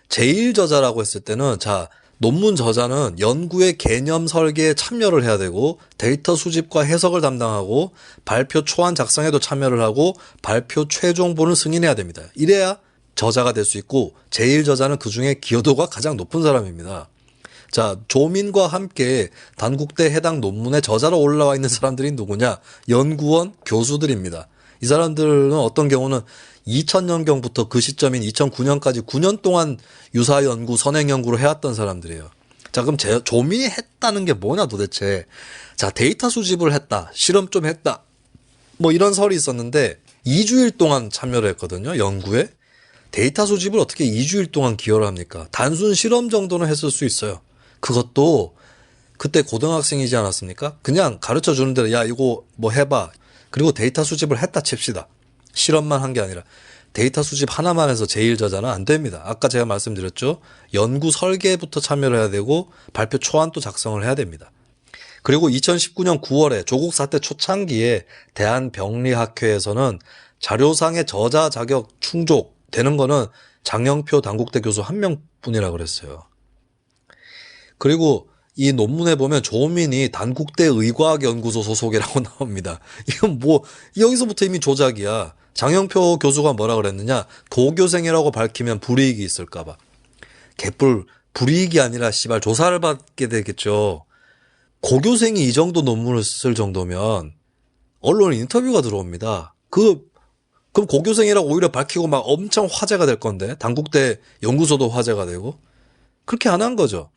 제1저자라고 했을 때는, 자, 논문 저자는 연구의 개념 설계에 참여를 해야 되고, 데이터 수집과 해석을 담당하고, 발표 초안 작성에도 참여를 하고, 발표 최종본을 승인해야 됩니다. 이래야 저자가 될 수 있고, 제1저자는 그 중에 기여도가 가장 높은 사람입니다. 자, 조민과 함께 단국대 해당 논문의 저자로 올라와 있는 사람들이 누구냐? 연구원, 교수들입니다. 이 사람들은 어떤 경우는 2000년경부터 그 시점인 2009년까지 9년 동안 유사 연구, 선행 연구를 해왔던 사람들이에요. 자, 그럼 조민이 했다는 게 뭐냐 도대체. 자, 데이터 수집을 했다, 실험 좀 했다, 뭐 이런 설이 있었는데 2주일 동안 참여를 했거든요, 연구에. 데이터 수집을 어떻게 2주일 동안 기여를 합니까? 단순 실험 정도는 했을 수 있어요. 그것도 그때 고등학생이지 않았습니까? 그냥 가르쳐 주는 대로, 야, 이거 뭐 해봐. 그리고 데이터 수집을 했다 칩시다. 실험만 한 게 아니라 데이터 수집 하나만 해서 제1저자는 안 됩니다. 아까 제가 말씀드렸죠. 연구 설계부터 참여를 해야 되고 발표 초안도 작성을 해야 됩니다. 그리고 2019년 9월에 조국 사태 초창기에 대한병리학회에서는 자료상의 저자 자격 충족되는 거는 장영표 단국대 교수 한 명뿐이라고 그랬어요. 그리고 이 논문에 보면 조민이 단국대 의과학연구소 소속이라고 나옵니다. 이건 뭐 여기서부터 이미 조작이야. 장영표 교수가 뭐라 그랬느냐? 고교생이라고 밝히면 불이익이 있을까 봐. 개뿔, 불이익이 아니라 씨발 조사를 받게 되겠죠. 고교생이 이 정도 논문을 쓸 정도면 언론 인터뷰가 들어옵니다. 그럼 고교생이라고 오히려 밝히고 막 엄청 화제가 될 건데, 단국대 연구소도 화제가 되고. 그렇게 안 한 거죠.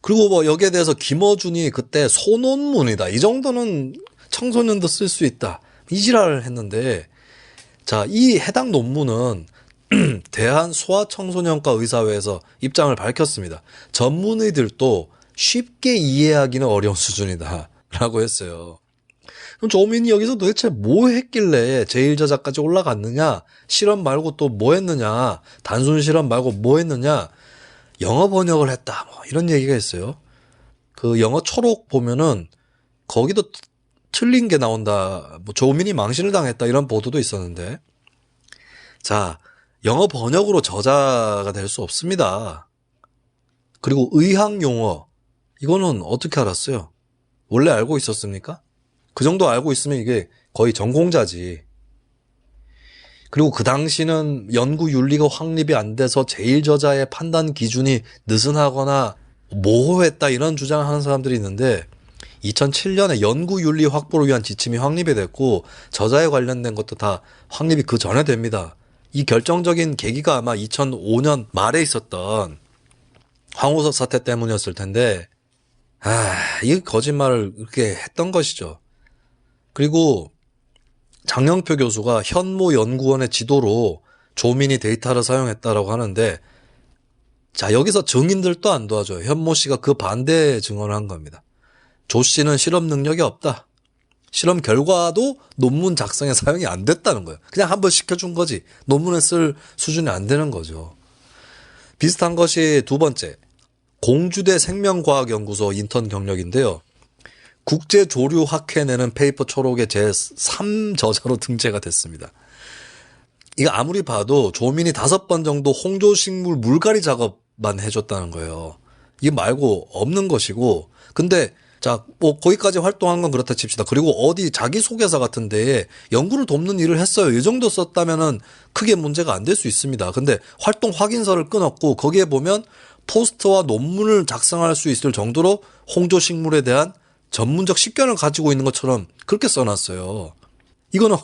그리고 뭐 여기에 대해서 김어준이 그때 소논문이다, 이 정도는 청소년도 쓸 수 있다, 이 지랄을 했는데, 자, 이 해당 논문은 대한소아청소년과 의사회에서 입장을 밝혔습니다. 전문의들도 쉽게 이해하기는 어려운 수준이다 라고 했어요. 그럼 조민이 여기서 도대체 뭐 했길래 제1저자까지 올라갔느냐? 실험 말고 또 뭐 했느냐? 단순 실험 말고 뭐 했느냐? 영어 번역을 했다, 뭐 이런 얘기가 있어요. 그 영어 초록 보면은 거기도 틀린 게 나온다, 뭐 조민이 망신을 당했다, 이런 보도도 있었는데, 자, 영어 번역으로 저자가 될 수 없습니다. 그리고 의학 용어, 이거는 어떻게 알았어요? 원래 알고 있었습니까? 그 정도 알고 있으면 이게 거의 전공자지. 그리고 그 당시는 연구 윤리가 확립이 안 돼서 제1저자의 판단 기준이 느슨하거나 모호했다, 이런 주장을 하는 사람들이 있는데, 2007년에 연구 윤리 확보를 위한 지침이 확립이 됐고 저자에 관련된 것도 다 확립이 그 전에 됩니다. 이 결정적인 계기가 아마 2005년 말에 있었던 황우석 사태 때문이었을 텐데, 이 거짓말을 그렇게 했던 것이죠. 그리고 장영표 교수가 현모 연구원의 지도로 조민이 데이터를 사용했다라고 하는데, 자, 여기서 증인들도 안 도와줘요. 현모 씨가 그 반대 증언을 한 겁니다. 조 씨는 실험 능력이 없다, 실험 결과도 논문 작성에 사용이 안 됐다는 거예요. 그냥 한번 시켜준 거지 논문에 쓸 수준이 안 되는 거죠. 비슷한 것이 두 번째, 공주대 생명과학연구소 인턴 경력인데요. 국제조류학회 내는 페이퍼 초록의 제3저자로 등재가 됐습니다. 이거 아무리 봐도 조민이 5번 정도 홍조식물 물갈이 작업만 해줬다는 거예요. 이게 말고 없는 것이고, 근데 자, 뭐 거기까지 활동한 건 그렇다 칩시다. 그리고 어디 자기소개서 같은 데에 연구를 돕는 일을 했어요, 이 정도 썼다면은 크게 문제가 안 될 수 있습니다. 근데 활동 확인서를 끊었고 거기에 보면 포스터와 논문을 작성할 수 있을 정도로 홍조식물에 대한 전문적 식견을 가지고 있는 것처럼 그렇게 써놨어요. 이거는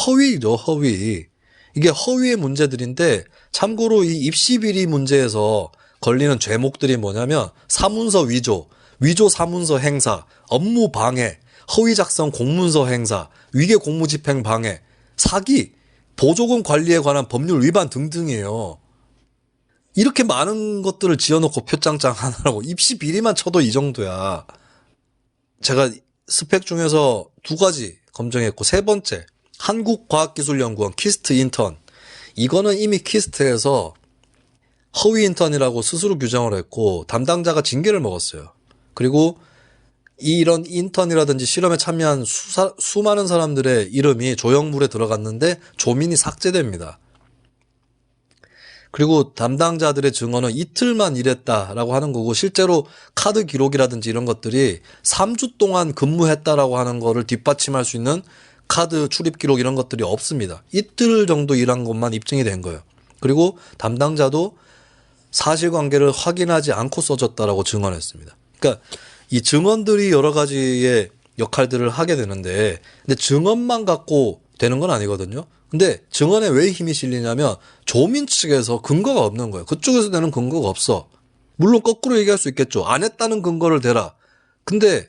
허위죠, 허위. 이게 허위의 문제들인데, 참고로 이 입시비리 문제에서 걸리는 죄목들이 뭐냐면 사문서 위조, 위조 사문서 행사, 업무 방해, 허위 작성 공문서 행사, 위계 공무집행 방해, 사기, 보조금 관리에 관한 법률 위반 등등이에요. 이렇게 많은 것들을 지어놓고 표창장 하나라고 입시 비리만 쳐도 이 정도야. 제가 스펙 중에서 2가지 검증했고, 3번째 한국과학기술연구원 키스트 인턴. 이거는 이미 키스트에서 허위 인턴이라고 스스로 규정을 했고 담당자가 징계를 먹었어요. 그리고 이런 인턴이라든지 실험에 참여한 수많은 사람들의 이름이 조형물에 들어갔는데 조민이 삭제됩니다. 그리고 담당자들의 증언은 이틀만 일했다라고 하는 거고 실제로 카드 기록이라든지 이런 것들이 3주 동안 근무했다라고 하는 거를 뒷받침할 수 있는 카드 출입 기록 이런 것들이 없습니다. 이틀 정도 일한 것만 입증이 된 거예요. 그리고 담당자도 사실관계를 확인하지 않고 써줬다라고 증언했습니다. 그러니까 이 증언들이 여러 가지의 역할들을 하게 되는데 근데 증언만 갖고 되는 건 아니거든요. 근데 증언에 왜 힘이 실리냐면 조민 측에서 근거가 없는 거예요. 그쪽에서 내는 근거가 없어. 물론 거꾸로 얘기할 수 있겠죠. 안 했다는 근거를 대라. 근데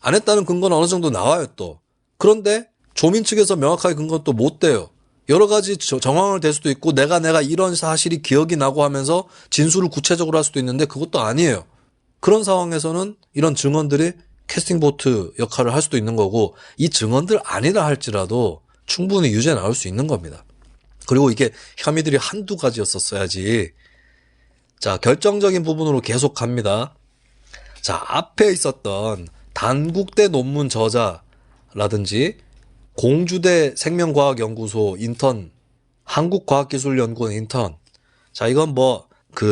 안 했다는 근거는 어느 정도 나와요 또. 그런데 조민 측에서 명확하게 근거는 또 못 대요. 여러 가지 정황을 댈 수도 있고 내가 이런 사실이 기억이 나고 하면서 진술을 구체적으로 할 수도 있는데 그것도 아니에요. 그런 상황에서는 이런 증언들이 캐스팅 보트 역할을 할 수도 있는 거고 이 증언들 아니라 할지라도 충분히 유죄 나올 수 있는 겁니다. 그리고 이게 혐의들이 한두 가지였었어야지. 자, 결정적인 부분으로 계속 갑니다. 자, 앞에 있었던 단국대 논문 저자라든지 공주대 생명과학연구소 인턴, 한국과학기술연구원 인턴. 자, 이건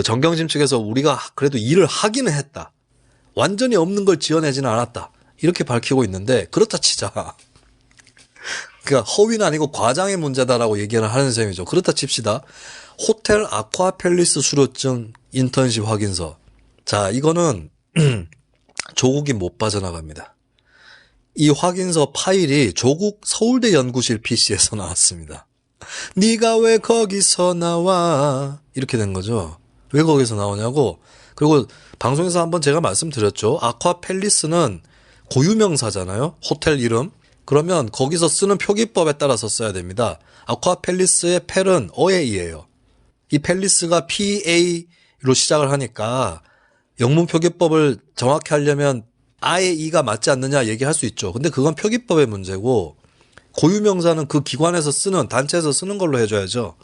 정경심 측에서 우리가 그래도 일을 하기는 했다. 완전히 없는 걸 지어내지는 않았다. 이렇게 밝히고 있는데, 그렇다 치자. 그러니까 허위는 아니고 과장의 문제다라고 얘기를 하는 셈이죠. 그렇다 칩시다. 호텔 아쿠아팰리스 수료증 인턴십 확인서. 자, 이거는 조국이 못 빠져나갑니다. 이 확인서 파일이 조국 서울대 연구실 PC에서 나왔습니다. 네가 왜 거기서 나와? 이렇게 된 거죠. 왜 거기서 나오냐고. 그리고 방송에서 한번 제가 말씀드렸죠. 아쿠아팰리스는 고유명사잖아요. 호텔 이름. 그러면 거기서 쓰는 표기법에 따라서 써야 됩니다. 아쿠아팰리스의 팰은 어에이예요. 이 팰리스가 PA로 시작을 하니까 영문 표기법을 정확히 하려면 아예 이가 맞지 않느냐 얘기할 수 있죠. 근데 그건 표기법의 문제고 고유명사는 그 기관에서 쓰는 단체에서 쓰는 걸로 해줘야죠.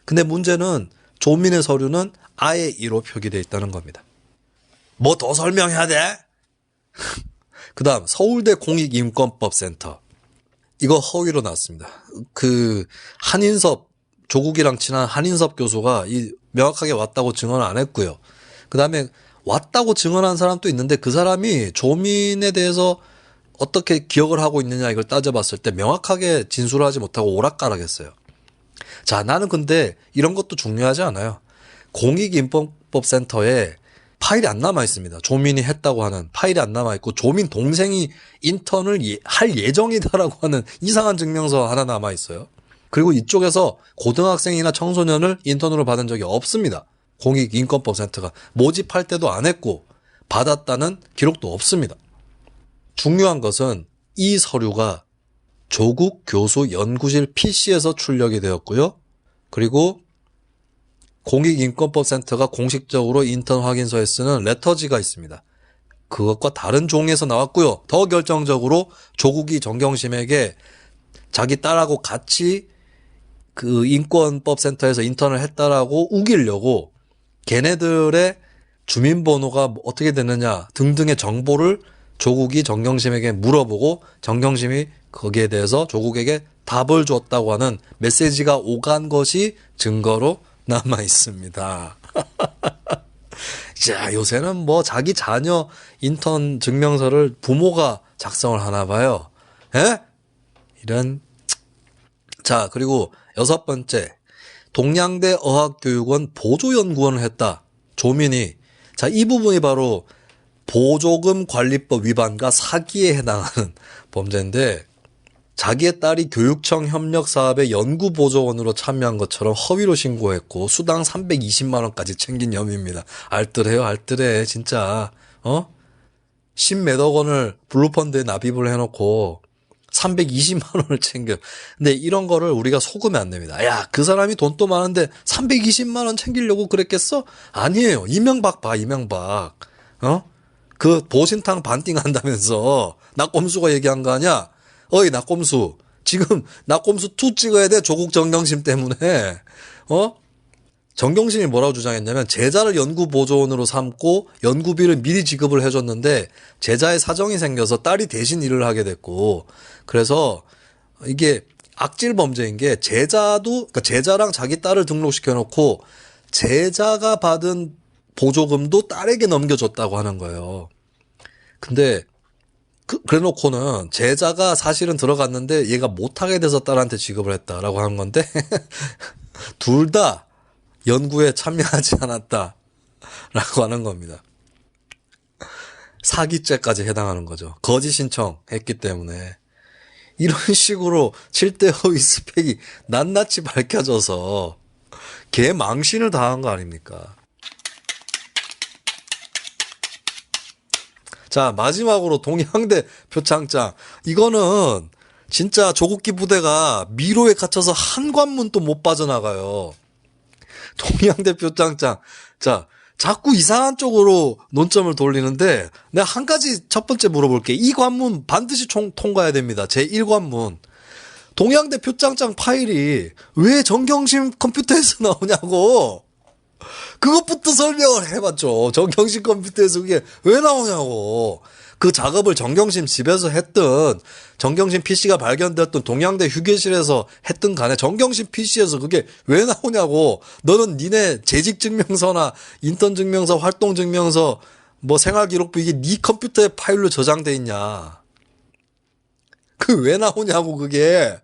근데 문제는 조민의 서류는 아예 이로 표기되어 있다는 겁니다. 뭐 더 설명해야 돼? 그 다음 서울대 공익인권법센터. 이거 허위로 나왔습니다. 조국이랑 친한 한인섭 교수가 명확하게 왔다고 증언을 안 했고요. 그 다음에 왔다고 증언한 사람도 있는데 그 사람이 조민에 대해서 어떻게 기억을 하고 있느냐 이걸 따져봤을 때 명확하게 진술을 하지 못하고 오락가락했어요. 자, 나는 근데 이런 것도 중요하지 않아요. 공익인권법센터에 파일이 안 남아 있습니다. 조민이 했다고 하는 파일이 안 남아 있고 조민 동생이 인턴을 할 예정이다라고 하는 이상한 증명서 하나 남아 있어요. 그리고 이쪽에서 고등학생이나 청소년을 인턴으로 받은 적이 없습니다. 공익인권법센터가 모집할 때도 안 했고 받았다는 기록도 없습니다. 중요한 것은 이 서류가 조국 교수 연구실 PC에서 출력이 되었고요. 그리고 공익인권법센터가 공식적으로 인턴 확인서에 쓰는 레터지가 있습니다. 그것과 다른 종이에서 나왔고요. 더 결정적으로 조국이 정경심에게 자기 딸하고 같이 그 인권법센터에서 인턴을 했다라고 우기려고 걔네들의 주민번호가 어떻게 되느냐 등등의 정보를 조국이 정경심에게 물어보고 정경심이 거기에 대해서 조국에게 답을 줬다고 하는 메시지가 오간 것이 증거로 남아 있습니다. 자, 요새는 자기 자녀 인턴 증명서를 부모가 작성을 하나 봐요. 에? 자, 그리고 6번째. 동양대 어학교육원 보조연구원을 했다. 조민이. 자, 이 부분이 바로 보조금 관리법 위반과 사기에 해당하는 범죄인데 자기의 딸이 교육청 협력사업의 연구보조원으로 참여한 것처럼 허위로 신고했고 수당 320만 원까지 챙긴 혐의입니다. 알뜰해요. 알뜰해. 진짜. 십몇억 원을 블루펀드에 납입을 해놓고 320만 원을 챙겨. 근데 이런 거를 우리가 속으면 안 됩니다. 야, 그 사람이 돈도 많은데 320만 원 챙기려고 그랬겠어? 아니에요. 이명박 봐, 이명박. 그 보신탕 반띵 한다면서 낙검수가 얘기한 거 아니야? 어이, 낙검수. 지금 낙검수 2 찍어야 돼. 조국 정경심 때문에. 정경심이 뭐라고 주장했냐면 제자를 연구보조원으로 삼고 연구비를 미리 지급을 해줬는데 제자의 사정이 생겨서 딸이 대신 일을 하게 됐고, 그래서 이게 악질 범죄인 게 그러니까 제자랑 자기 딸을 등록시켜놓고 제자가 받은 보조금도 딸에게 넘겨줬다고 하는 거예요. 근데 그래놓고는 제자가 사실은 들어갔는데 얘가 못하게 돼서 딸한테 지급을 했다라고 하는 건데 둘 다 연구에 참여하지 않았다라고 하는 겁니다. 사기죄까지 해당하는 거죠. 거짓 신청했기 때문에. 이런 식으로 7대 허위 스펙이 낱낱이 밝혀져서 개망신을 당한 거 아닙니까? 자, 마지막으로 동양대 표창장. 이거는 진짜 조국기 부대가 미로에 갇혀서 한 관문도 못 빠져나가요. 동양대 표창장. 자, 자꾸 이상한 쪽으로 논점을 돌리는데 내가 한 가지 첫 번째 물어볼게. 이 관문 반드시 통과해야 됩니다. 제1관문. 동양대 표창장 파일이 왜 정경심 컴퓨터에서 나오냐고. 그것부터 설명을 해봤죠. 정경심 컴퓨터에서 그게 왜 나오냐고. 그 작업을 정경심 집에서 했든 정경심 PC가 발견되었던 동양대 휴게실에서 했든 간에 정경심 PC에서 그게 왜 나오냐고. 너는 니네 재직증명서나 인턴증명서, 활동증명서, 뭐 생활기록부 이게 네 컴퓨터에 파일로 저장돼 있냐. 그 왜 나오냐고 그게.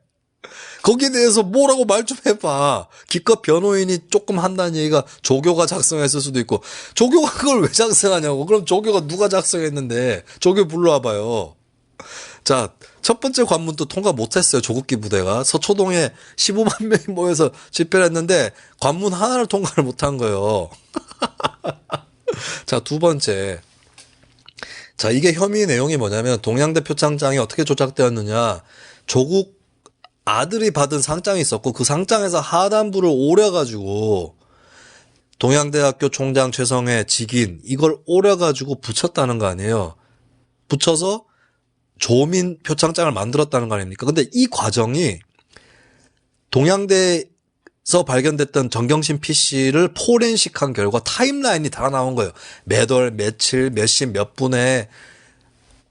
거기에 대해서 뭐라고 말 좀 해봐. 기껏 변호인이 조금 한다는 얘기가 조교가 작성했을 수도 있고. 조교가 그걸 왜 작성하냐고. 그럼 조교가 누가 작성했는데. 조교 불러와봐요. 자, 첫 번째 관문도 통과 못했어요. 조국기 부대가. 서초동에 15만 명이 모여서 집회를 했는데 관문 하나를 통과를 못한 거예요. 자, 두 번째. 자, 이게 혐의 내용이 뭐냐면 동양대 표창장이 어떻게 조작되었느냐. 조국 아들이 받은 상장이 있었고 그 상장에서 하단부를 오려가지고 동양대학교 총장 최성해 직인 이걸 오려가지고 붙였다는 거 아니에요. 붙여서 조민 표창장을 만들었다는 거 아닙니까? 근데 이 과정이 동양대에서 발견됐던 정경심 PC를 포렌식한 결과 타임라인이 다 나온 거예요. 몇 월, 며칠, 몇 시, 몇 분에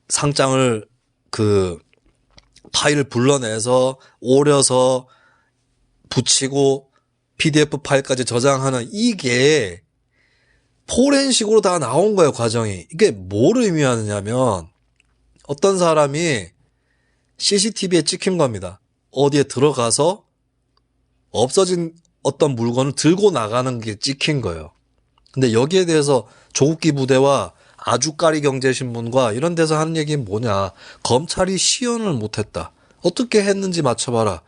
상장을 파일을 불러내서 오려서 붙이고 PDF 파일까지 저장하는 이게 포렌식으로 다 나온 거예요, 과정이. 이게 뭘 의미하느냐면 어떤 사람이 CCTV에 찍힌 겁니다. 어디에 들어가서 없어진 어떤 물건을 들고 나가는 게 찍힌 거예요. 근데 여기에 대해서 조국기 부대와 아주까리 경제신문과 이런 데서 하는 얘기는 뭐냐. 검찰이 시연을 못했다. 어떻게 했는지 맞춰봐라.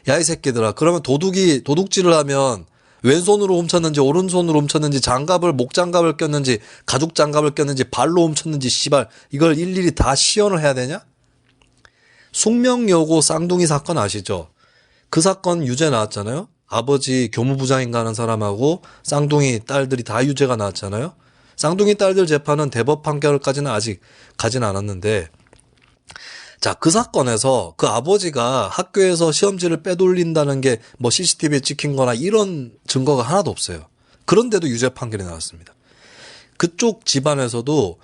야, 이 새끼들아. 그러면 도둑질을 하면 왼손으로 훔쳤는지 오른손으로 훔쳤는지 목장갑을 꼈는지 가죽장갑을 꼈는지 발로 훔쳤는지 씨발 이걸 일일이 다 시연을 해야 되냐? 숙명여고 쌍둥이 사건 아시죠? 그 사건 유죄 나왔잖아요. 아버지 교무부장인가 하는 사람하고 쌍둥이 딸들이 다 유죄가 나왔잖아요. 쌍둥이 딸들 재판은 대법 판결까지는 아직 가진 않았는데, 자, 그 사건에서 그 아버지가 학교에서 시험지를 빼돌린다는 게 뭐 CCTV에 찍힌 거나 이런 증거가 하나도 없어요. 그런데도 유죄 판결이 나왔습니다. 그쪽 집안에서도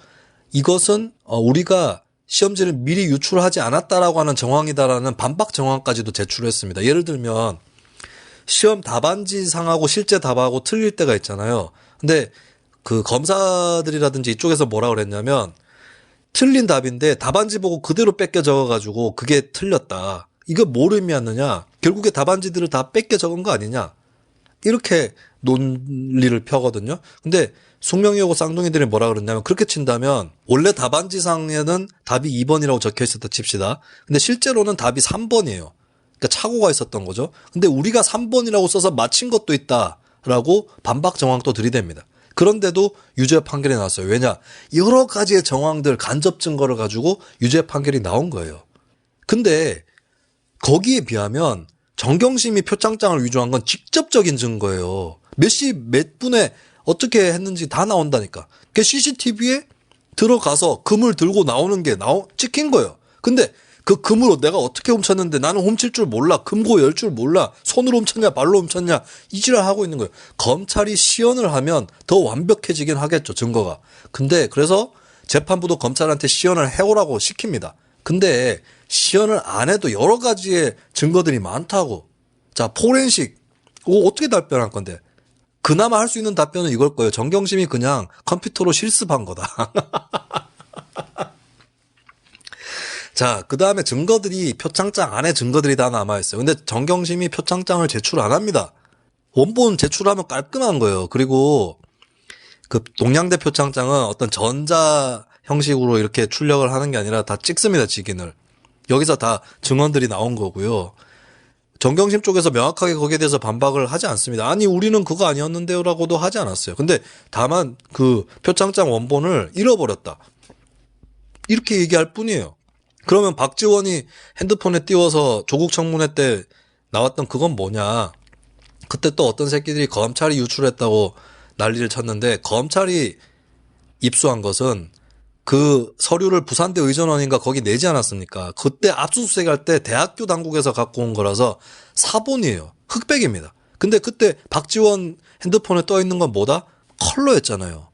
이것은 우리가 시험지를 미리 유출하지 않았다라고 하는 정황이다라는 반박 정황까지도 제출했습니다. 예를 들면 시험 답안지상하고 실제 답하고 틀릴 때가 있잖아요. 근데 그 검사들이라든지 이쪽에서 뭐라 그랬냐면 틀린 답인데 답안지 보고 그대로 뺏겨 적어가지고 그게 틀렸다. 이거 뭘 의미하느냐. 결국에 답안지들을 다 뺏겨 적은 거 아니냐. 이렇게 논리를 펴거든요. 근데 숙명여고 쌍둥이들이 뭐라 그랬냐면 그렇게 친다면 원래 답안지상에는 답이 2번이라고 적혀 있었다 칩시다. 근데 실제로는 답이 3번이에요. 그러니까 착오가 있었던 거죠. 근데 우리가 3번이라고 써서 맞힌 것도 있다라고 반박 정황도 들이댑니다. 그런데도 유죄 판결이 나왔어요. 왜냐? 여러 가지의 정황들, 간접 증거를 가지고 유죄 판결이 나온 거예요. 근데 거기에 비하면 정경심이 표창장을 위조한 건 직접적인 증거예요. 몇 시 몇 분에 어떻게 했는지 다 나온다니까. 그 CCTV에 들어가서 금을 들고 나오는 게 찍힌 거예요. 근데 그 금으로 내가 어떻게 훔쳤는데 나는 훔칠 줄 몰라. 금고 열 줄 몰라. 손으로 훔쳤냐 발로 훔쳤냐 이 지랄 하고 있는 거예요. 검찰이 시연을 하면 더 완벽해지긴 하겠죠. 증거가. 근데 그래서 재판부도 검찰한테 시연을 해오라고 시킵니다. 근데 시연을 안 해도 여러 가지의 증거들이 많다고. 자, 포렌식. 이거 어떻게 답변할 건데? 그나마 할 수 있는 답변은 이걸 거예요. 정경심이 그냥 컴퓨터로 실습한 거다. 자, 그 다음에 증거들이 표창장 안에 증거들이 다 남아있어요. 근데 정경심이 표창장을 제출 안 합니다. 원본 제출하면 깔끔한 거예요. 그리고 그 동양대 표창장은 어떤 전자 형식으로 이렇게 출력을 하는 게 아니라 다 찍습니다. 직인을. 여기서 다 증언들이 나온 거고요. 정경심 쪽에서 명확하게 거기에 대해서 반박을 하지 않습니다. 아니 우리는 그거 아니었는데요 라고도 하지 않았어요. 근데 다만 그 표창장 원본을 잃어버렸다. 이렇게 얘기할 뿐이에요. 그러면 박지원이 핸드폰에 띄워서 조국 청문회 때 나왔던 그건 뭐냐. 그때 또 어떤 새끼들이 검찰이 유출했다고 난리를 쳤는데 검찰이 입수한 것은 그 서류를 부산대 의전원인가 거기 내지 않았습니까? 그때 압수수색할 때 대학교 당국에서 갖고 온 거라서 사본이에요. 흑백입니다. 근데 그때 박지원 핸드폰에 떠 있는 건 뭐다? 컬러였잖아요.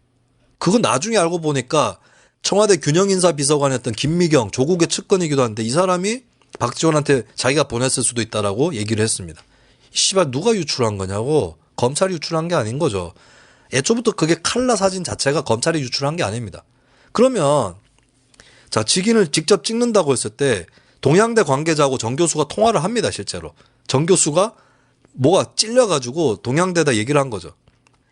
그건 나중에 알고 보니까 청와대 균형인사비서관이었던 김미경, 조국의 측근이기도 한데 이 사람이 박지원한테 자기가 보냈을 수도 있다라고 얘기를 했습니다. 씨발 누가 유출한 거냐고. 검찰이 유출한 게 아닌 거죠. 애초부터 그게 칼라 사진 자체가 검찰이 유출한 게 아닙니다. 그러면 자 직인을 직접 찍는다고 했을 때 동양대 관계자하고 정 교수가 통화를 합니다. 실제로. 정 교수가 뭐가 찔려가지고 동양대에다 얘기를 한 거죠.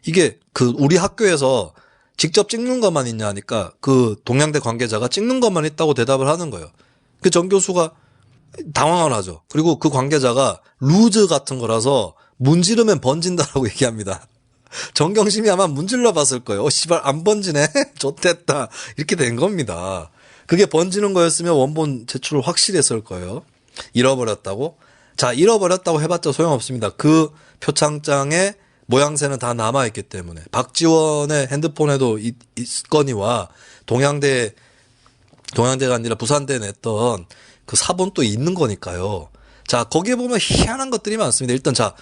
이게 그 우리 학교에서 직접 찍는 것만 있냐 하니까 그 동양대 관계자가 찍는 것만 있다고 대답을 하는 거예요. 그 정 교수가 당황을 하죠. 그리고 그 관계자가 루즈 같은 거라서 문지르면 번진다라고 얘기합니다. 정경심이 아마 문질러 봤을 거예요. 씨발 안 번지네. 좋댔다. 이렇게 된 겁니다. 그게 번지는 거였으면 원본 제출을 확실히 했을 거예요. 잃어버렸다고? 자, 잃어버렸다고 해봤자 소용없습니다. 그 표창장의 모양새는 다 남아있기 때문에. 박지원의 핸드폰에도 있거니와 동양대가 아니라 부산대에 냈던 그 사본도 있는 거니까요. 자, 거기에 보면 희한한 것들이 많습니다. 일단 자,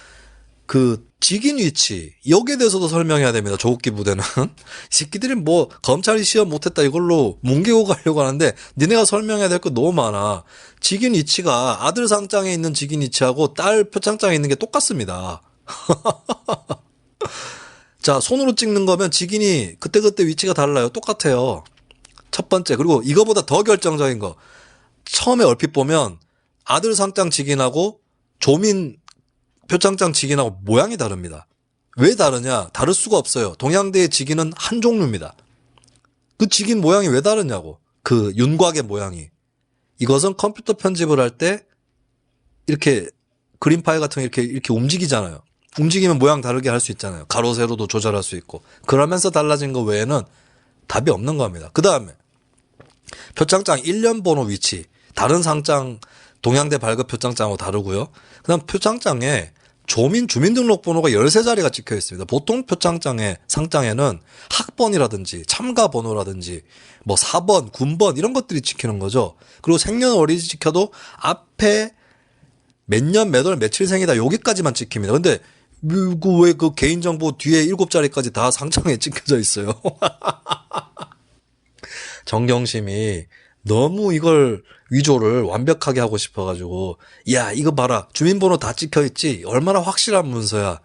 그 직인 위치 여기에 대해서도 설명해야 됩니다. 조국기 부대는 이 새끼들이 뭐 검찰이 시험 못했다 이걸로 뭉개고 가려고 하는데 니네가 설명해야 될 거 너무 많아. 직인 위치가 아들 상장에 있는 직인 위치하고 딸 표창장에 있는 게 똑같습니다. 자, 손으로 찍는 거면 직인이 그때그때 위치가 달라요. 똑같아요. 첫 번째. 그리고 이거보다 더 결정적인 거. 처음에 얼핏 보면 아들 상장 직인하고 조민 표창장 직인하고 모양이 다릅니다. 왜 다르냐? 다를 수가 없어요. 동양대의 직인은 한 종류입니다. 그 직인 모양이 왜 다르냐고. 그 윤곽의 모양이. 이것은 컴퓨터 편집을 할 때 이렇게 그림 파일 같은 거 이렇게 움직이잖아요. 움직이면 모양 다르게 할 수 있잖아요. 가로 세로도 조절할 수 있고. 그러면서 달라진 거 외에는 답이 없는 겁니다. 그 다음에 표창장 1년 번호 위치. 다른 상장 동양대 발급 표창장하고 다르고요. 그 다음 표창장에 주민등록번호가 13자리가 찍혀 있습니다. 보통 표창장에 상장에는 학번이라든지 참가 번호라든지 뭐 4번, 군번 이런 것들이 찍히는 거죠. 그리고 생년월일이 찍혀도 앞에 몇 년, 몇 월, 며칠생이다 여기까지만 찍힙니다. 근데 왜 그 개인정보 뒤에 7자리까지 다 상장에 찍혀져 있어요. 정경심이 너무 이걸 위조를 완벽하게 하고 싶어가지고 야 이거 봐라 주민번호 다 찍혀있지 얼마나 확실한 문서야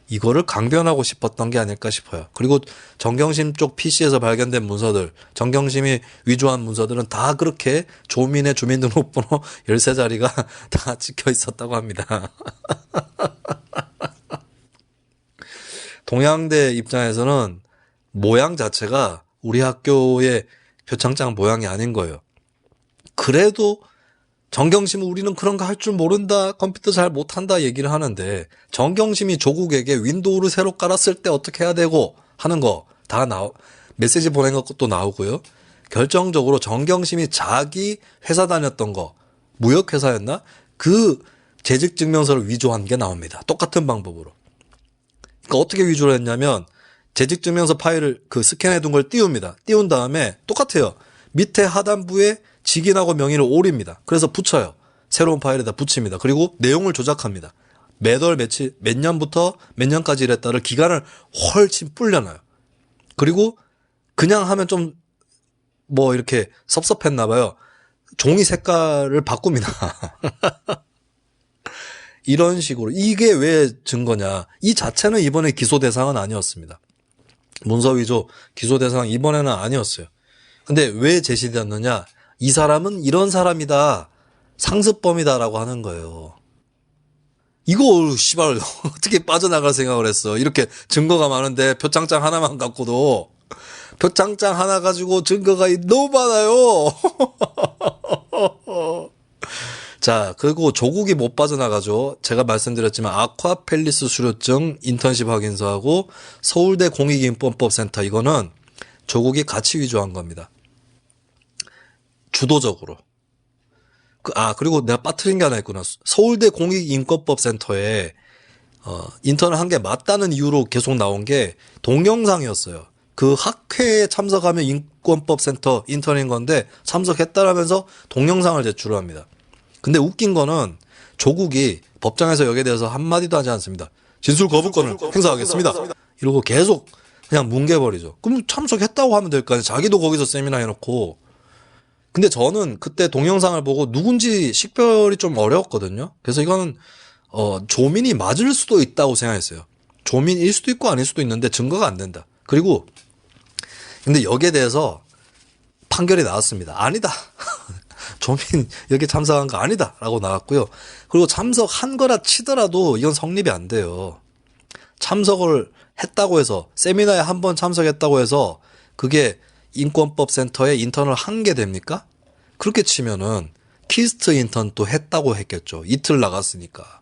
이거를 강변하고 싶었던 게 아닐까 싶어요. 그리고 정경심 쪽 PC에서 발견된 문서들 정경심이 위조한 문서들은 다 그렇게 조민의 주민등록번호 13자리가 다 찍혀 있었다고 합니다. 동양대 입장에서는 모양 자체가 우리 학교의 표창장 모양이 아닌 거예요. 그래도 정경심은 우리는 그런 거 할 줄 모른다, 컴퓨터 잘 못한다 얘기를 하는데 정경심이 조국에게 윈도우를 새로 깔았을 때 어떻게 해야 되고 하는 거 다 메시지 보낸 것도 나오고요. 결정적으로 정경심이 자기 회사 다녔던 거, 무역회사였나? 그 재직증명서를 위조한 게 나옵니다. 똑같은 방법으로. 그러니까 어떻게 위조를 했냐면 재직증명서 파일을 그 스캔해 둔 걸 띄웁니다. 띄운 다음에 똑같아요. 밑에 하단부에 직인하고 명의를 오립니다. 그래서 붙여요. 새로운 파일에다 붙입니다. 그리고 내용을 조작합니다. 몇 월 며칠 몇 년부터 몇 년까지 일했다를 기간을 훨씬 불려놔요. 그리고 그냥 하면 좀 뭐 이렇게 섭섭했나 봐요. 종이 색깔을 바꿉니다. 이런 식으로. 이게 왜 증거냐. 이 자체는 이번에 기소 대상은 아니었습니다. 문서 위조 기소 대상 이번에는 아니었어요. 근데 왜 제시되었느냐. 이 사람은 이런 사람이다. 상습범이다라고 하는 거예요. 이거 씨발 어떻게 빠져나갈 생각을 했어. 이렇게 증거가 많은데 표창장 하나만 갖고도 표창장 하나 가지고 증거가 너무 많아요. 자, 그리고 조국이 못 빠져나가죠. 제가 말씀드렸지만 아쿠아팰리스 수료증 인턴십 확인서하고 서울대 공익인권법센터 이거는 조국이 같이 위조한 겁니다. 주도적으로. 그리고 내가 빠뜨린 게 하나 있구나. 서울대 공익인권법센터에 인턴을 한 게 맞다는 이유로 계속 나온 게 동영상이었어요. 그 학회에 참석하면 인권법센터 인턴인 건데 참석했다라면서 동영상을 제출을 합니다. 근데 웃긴 거는 조국이 법정에서 여기에 대해서 한마디도 하지 않습니다. 진술 거부권을 행사하겠습니다. 이러고 계속 그냥 뭉개버리죠. 그럼 참석했다고 하면 될 거 아니에요. 자기도 거기서 세미나 해놓고. 근데 저는 그때 동영상을 보고 누군지 식별이 좀 어려웠거든요. 그래서 이거는 조민이 맞을 수도 있다고 생각했어요. 조민일 수도 있고 아닐 수도 있는데 증거가 안 된다. 그리고 근데 여기에 대해서 판결이 나왔습니다. 아니다. 조민 여기 참석한 거 아니다 라고 나왔고요. 그리고 참석한 거라 치더라도 이건 성립이 안 돼요. 참석을 했다고 해서 세미나에 한 번 참석했다고 해서 그게 인권법센터에 인턴을 한 게 됩니까? 그렇게 치면은 키스트 인턴 또 했다고 했겠죠. 이틀 나갔으니까.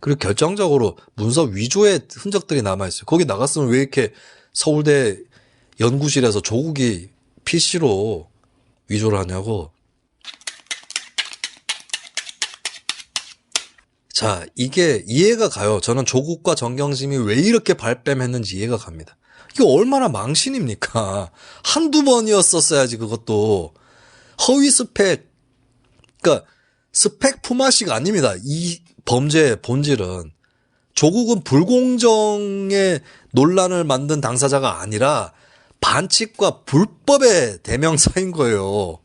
그리고 결정적으로 문서 위조의 흔적들이 남아있어요. 거기 나갔으면 왜 이렇게 서울대 연구실에서 조국이 PC로 위조를 하냐고. 자, 이게 이해가 가요. 저는 조국과 정경심이 왜 이렇게 발뺌했는지 이해가 갑니다. 이게 얼마나 망신입니까? 한두 번이었었어야지 그것도. 허위 스펙, 그러니까 스펙 품앗이가 아닙니다. 이 범죄의 본질은. 조국은 불공정의 논란을 만든 당사자가 아니라 반칙과 불법의 대명사인 거예요.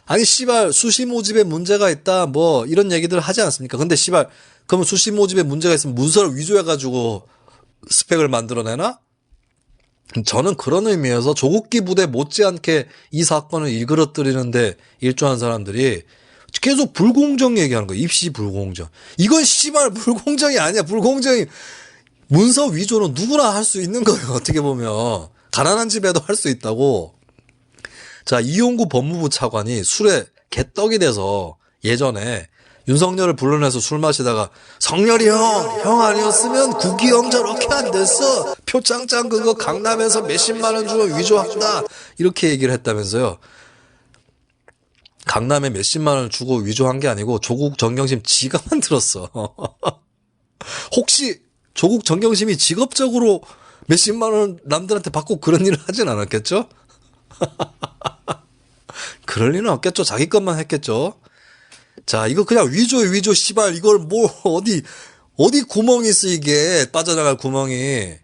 아니 씨발 수시 모집에 문제가 있다 뭐 이런 얘기들 하지 않습니까? 근데 씨발 그러면 수시 모집에 문제가 있으면 문서를 위조해가지고 스펙을 만들어내나? 저는 그런 의미에서 조국기 부대 못지않게 이 사건을 일그러뜨리는데 일조한 사람들이 계속 불공정 얘기하는 거예요. 입시 불공정. 이건 씨발 불공정이 아니야. 불공정이 문서 위조는 누구나 할 수 있는 거예요. 어떻게 보면 가난한 집에도 할 수 있다고. 자, 이용구 법무부 차관이 술에 개떡이 돼서 예전에 윤석열을 불러내서 술 마시다가 성열이 형 아니었으면 국기영 저렇게 안 됐어. 표창장 그거 강남에서 몇십만 원 주고 위조한다. 이렇게 얘기를 했다면서요. 강남에 몇십만 원을 주고 위조한 게 아니고 조국 정경심 지가 만들었어. 혹시 조국 정경심이 직업적으로 몇십만 원 남들한테 받고 그런 일을 하진 않았겠죠? 그럴 리는 없겠죠. 자기 것만 했겠죠. 자, 이거 그냥 위조 씨발 이걸 뭐 어디 구멍이 있어 이게 빠져나갈 구멍이.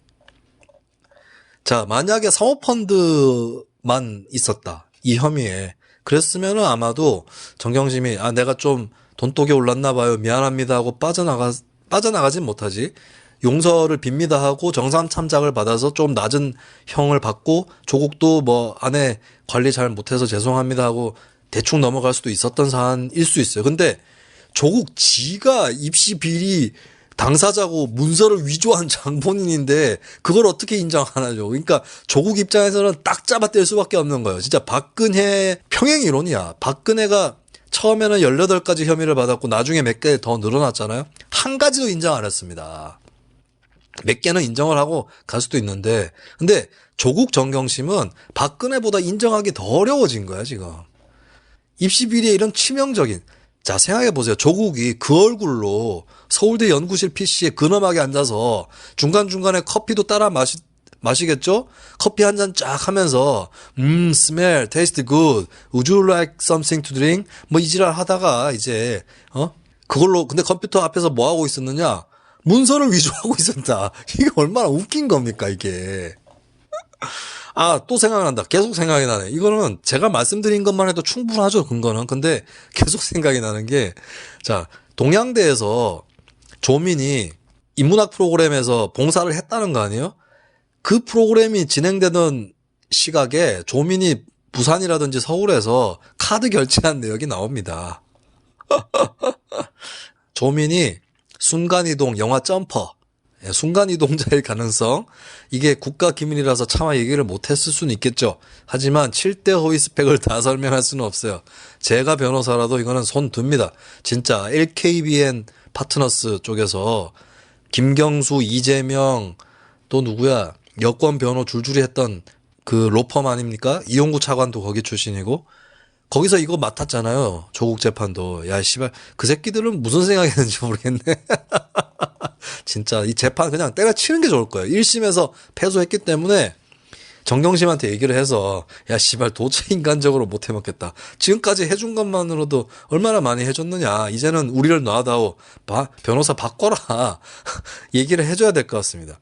자, 만약에 사모펀드만 있었다 이 혐의에 그랬으면은 아마도 정경심이 내가 좀 돈독이 올랐나 봐요 미안합니다 하고 빠져나가진 못하지. 용서를 빕니다 하고 정상 참작을 받아서 좀 낮은 형을 받고 조국도 뭐 아내 관리 잘 못해서 죄송합니다 하고 대충 넘어갈 수도 있었던 사안일 수 있어요. 근데 조국 지가 입시 비리 당사자고 문서를 위조한 장본인인데 그걸 어떻게 인정 안 하죠. 그러니까 조국 입장에서는 딱 잡아뗄 수밖에 없는 거예요. 진짜 박근혜 평행 이론이야. 박근혜가 처음에는 18가지 혐의를 받았고 나중에 몇 개 더 늘어났잖아요. 한 가지도 인정 안 했습니다. 몇 개는 인정을 하고 갈 수도 있는데, 근데 조국 정경심은 박근혜보다 인정하기 더 어려워진 거야, 지금. 입시 비리에 이런 치명적인, 자, 생각해보세요. 조국이 그 얼굴로 서울대 연구실 PC에 근엄하게 앉아서 중간중간에 커피도 따라 마시겠죠? 커피 한 잔 쫙 하면서, smell, taste good, would you like something to drink? 뭐 이 지랄 하다가 이제, 그걸로, 근데 컴퓨터 앞에서 뭐 하고 있었느냐? 문서를 위조하고 있었다. 이게 얼마나 웃긴 겁니까, 이게. 아, 또 생각난다. 계속 생각이 나네. 이거는 제가 말씀드린 것만 해도 충분하죠, 근거는. 근데 계속 생각이 나는 게, 자, 동양대에서 조민이 인문학 프로그램에서 봉사를 했다는 거 아니에요? 그 프로그램이 진행되던 시각에 조민이 부산이라든지 서울에서 카드 결제한 내역이 나옵니다. 조민이 순간이동 영화 점퍼, 순간이동자일 가능성, 이게 국가기밀이라서 차마 얘기를 못했을 수는 있겠죠. 하지만 7대 허위 스펙을 다 설명할 수는 없어요. 제가 변호사라도 이거는 손 둡니다. 진짜 LKBN 파트너스 쪽에서 김경수, 이재명, 또 누구야, 여권 변호 줄줄이 했던 그 로펌 아닙니까? 이용구 차관도 거기 출신이고, 거기서 이거 맡았잖아요. 조국 재판도. 야, 씨발, 그 새끼들은 무슨 생각했는지 모르겠네. 진짜 이 재판 그냥 때려치는 게 좋을 거예요. 1심에서 패소했기 때문에 정경심한테 얘기를 해서, 야, 씨발, 도저히 인간적으로 못 해먹겠다. 지금까지 해준 것만으로도 얼마나 많이 해줬느냐. 이제는 우리를 놔다오. 변호사 바꿔라. 얘기를 해줘야 될 것 같습니다.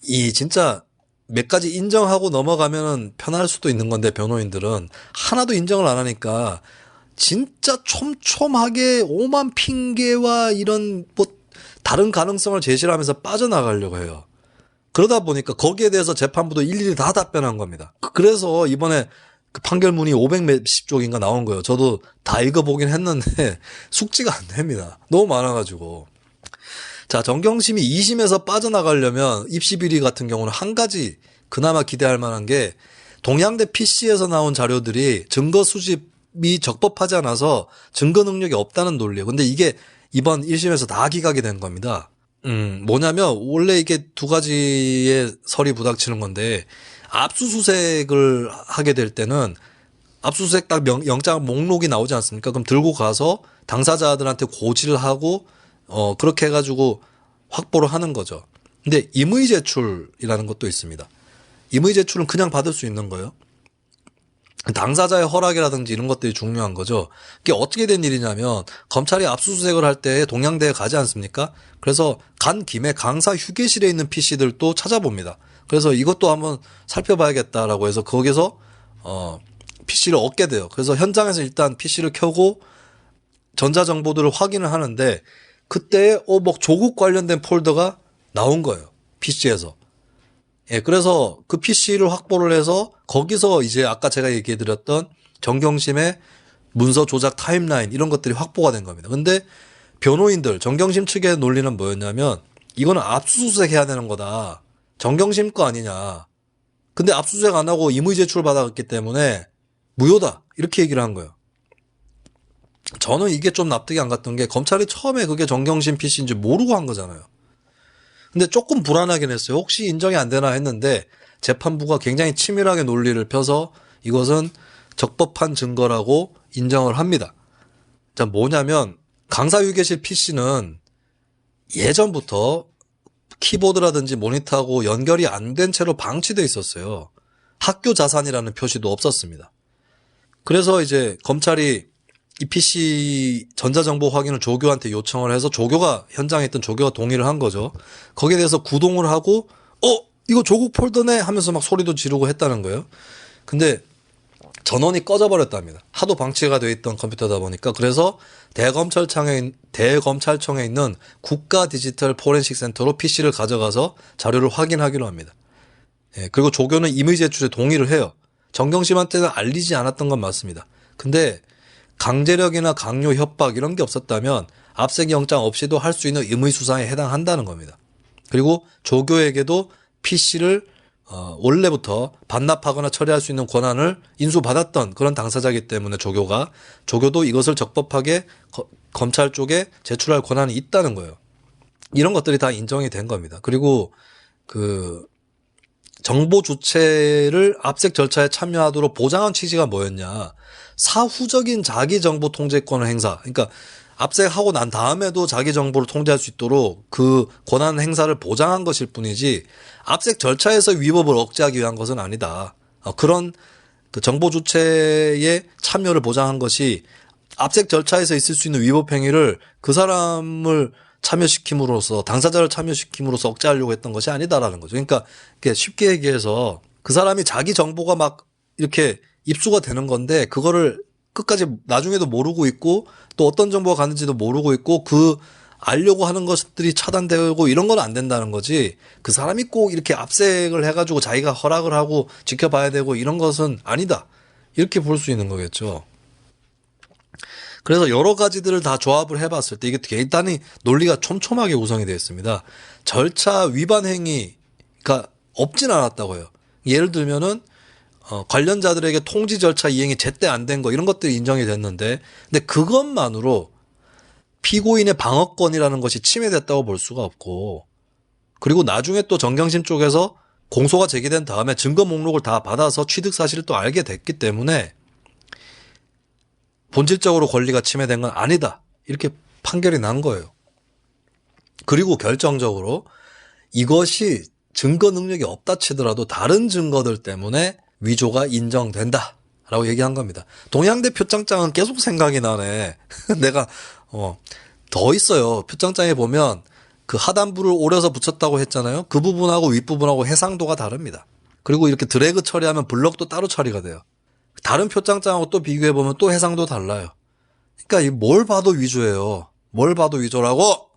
이 진짜 몇 가지 인정하고 넘어가면은 편할 수도 있는 건데, 변호인들은 하나도 인정을 안 하니까 진짜 촘촘하게 오만 핑계와 이런 뭐 다른 가능성을 제시를 하면서 빠져나가려고 해요. 그러다 보니까 거기에 대해서 재판부도 일일이 다 답변한 겁니다. 그래서 이번에 그 판결문이 500몇십 쪽인가 나온 거예요. 저도 다 읽어보긴 했는데 숙지가 안 됩니다. 너무 많아가지고. 자, 정경심이 2심에서 빠져나가려면 입시비리 같은 경우는 한 가지 그나마 기대할 만한 게, 동양대 PC에서 나온 자료들이 증거 수집이 적법하지 않아서 증거 능력이 없다는 논리예요. 근데 이게 이번 1심에서 다 기각이 된 겁니다. 뭐냐면 원래 이게 두 가지의 설이 부닥치는 건데, 압수수색을 하게 될 때는 압수수색 딱 영장 목록이 나오지 않습니까? 그럼 들고 가서 당사자들한테 고지를 하고 그렇게 해가지고 확보를 하는 거죠. 근데 임의 제출이라는 것도 있습니다. 임의 제출은 그냥 받을 수 있는 거예요. 당사자의 허락이라든지 이런 것들이 중요한 거죠. 이게 어떻게 된 일이냐면, 검찰이 압수수색을 할 때 동양대에 가지 않습니까? 그래서 간 김에 강사 휴게실에 있는 PC들도 찾아봅니다. 그래서 이것도 한번 살펴봐야겠다라고 해서 거기서 PC를 얻게 돼요. 그래서 현장에서 일단 PC를 켜고 전자정보들을 확인을 하는데, 그때 뭐 조국 관련된 폴더가 나온 거예요. PC에서. 예, 그래서 그 PC를 확보를 해서 거기서 이제 아까 제가 얘기해드렸던 정경심의 문서 조작 타임라인 이런 것들이 확보가 된 겁니다. 근데 변호인들, 정경심 측의 논리는 뭐였냐면, 이거는 압수수색 해야 되는 거다. 정경심 거 아니냐. 근데 압수수색 안 하고 임의 제출 받았기 때문에 무효다. 이렇게 얘기를 한 거예요. 저는 이게 좀 납득이 안 갔던 게, 검찰이 처음에 그게 정경심 PC인지 모르고 한 거잖아요. 근데 조금 불안하긴 했어요. 혹시 인정이 안 되나 했는데 재판부가 굉장히 치밀하게 논리를 펴서 이것은 적법한 증거라고 인정을 합니다. 자, 뭐냐면 강사휴게실 PC는 예전부터 키보드라든지 모니터하고 연결이 안 된 채로 방치돼 있었어요. 학교 자산이라는 표시도 없었습니다. 그래서 이제 검찰이 이 PC 전자정보 확인을 조교한테 요청을 해서 조교가 현장에 있던 조교가 동의를 한 거죠. 거기에 대해서 구동을 하고 이거 조국 폴더네 하면서 막 소리도 지르고 했다는 거예요. 근데 전원이 꺼져버렸답니다. 하도 방치가 돼 있던 컴퓨터다 보니까. 그래서 대검찰청에 있는 국가 디지털 포렌식 센터로 PC를 가져가서 자료를 확인하기로 합니다. 예, 그리고 조교는 임의 제출에 동의를 해요. 정경심한테는 알리지 않았던 건 맞습니다. 근데 강제력이나 강요, 협박 이런 게 없었다면 압색 영장 없이도 할 수 있는 임의 수사에 해당한다는 겁니다. 그리고 조교에게도 PC를 원래부터 반납하거나 처리할 수 있는 권한을 인수받았던 그런 당사자이기 때문에 조교도 이것을 적법하게 검찰 쪽에 제출할 권한이 있다는 거예요. 이런 것들이 다 인정이 된 겁니다. 그리고 그 정보 주체를 압색 절차에 참여하도록 보장한 취지가 뭐였냐. 사후적인 자기 정보 통제권을 행사. 그러니까 압색하고 난 다음에도 자기 정보를 통제할 수 있도록 그 권한 행사를 보장한 것일 뿐이지 압색 절차에서 위법을 억제하기 위한 것은 아니다. 그런 그 정보 주체의 참여를 보장한 것이 압색 절차에서 있을 수 있는 위법 행위를 그 사람을 참여시킴으로써 당사자를 참여시킴으로써 억제하려고 했던 것이 아니다라는 거죠. 그러니까 쉽게 얘기해서 그 사람이 자기 정보가 막 이렇게 입수가 되는 건데 그거를 끝까지 나중에도 모르고 있고 또 어떤 정보가 가는지도 모르고 있고 그 알려고 하는 것들이 차단되고 이런 건 안 된다는 거지. 그 사람이 꼭 이렇게 압색을 해가지고 자기가 허락을 하고 지켜봐야 되고 이런 것은 아니다. 이렇게 볼 수 있는 거겠죠. 그래서 여러 가지들을 다 조합을 해봤을 때 이게 대단히 논리가 촘촘하게 구성이 되어 있습니다. 절차 위반 행위가 없진 않았다고요. 예를 들면은 관련자들에게 통지 절차 이행이 제때 안 된 거 이런 것들이 인정이 됐는데 근데 그것만으로 피고인의 방어권이라는 것이 침해됐다고 볼 수가 없고 그리고 나중에 또 정경심 쪽에서 공소가 제기된 다음에 증거 목록을 다 받아서 취득 사실을 또 알게 됐기 때문에 본질적으로 권리가 침해된 건 아니다. 이렇게 판결이 난 거예요. 그리고 결정적으로 이것이 증거 능력이 없다 치더라도 다른 증거들 때문에 위조가 인정된다. 라고 얘기한 겁니다. 동양대 표창장은 계속 생각이 나네. 내가 더 있어요. 표창장에 보면 그 하단부를 오려서 붙였다고 했잖아요. 그 부분하고 윗부분하고 해상도가 다릅니다. 그리고 이렇게 드래그 처리하면 블럭도 따로 처리가 돼요. 다른 표창장하고 또 비교해보면 또 해상도 달라요. 그러니까 뭘 봐도 위조예요. 뭘 봐도 위조라고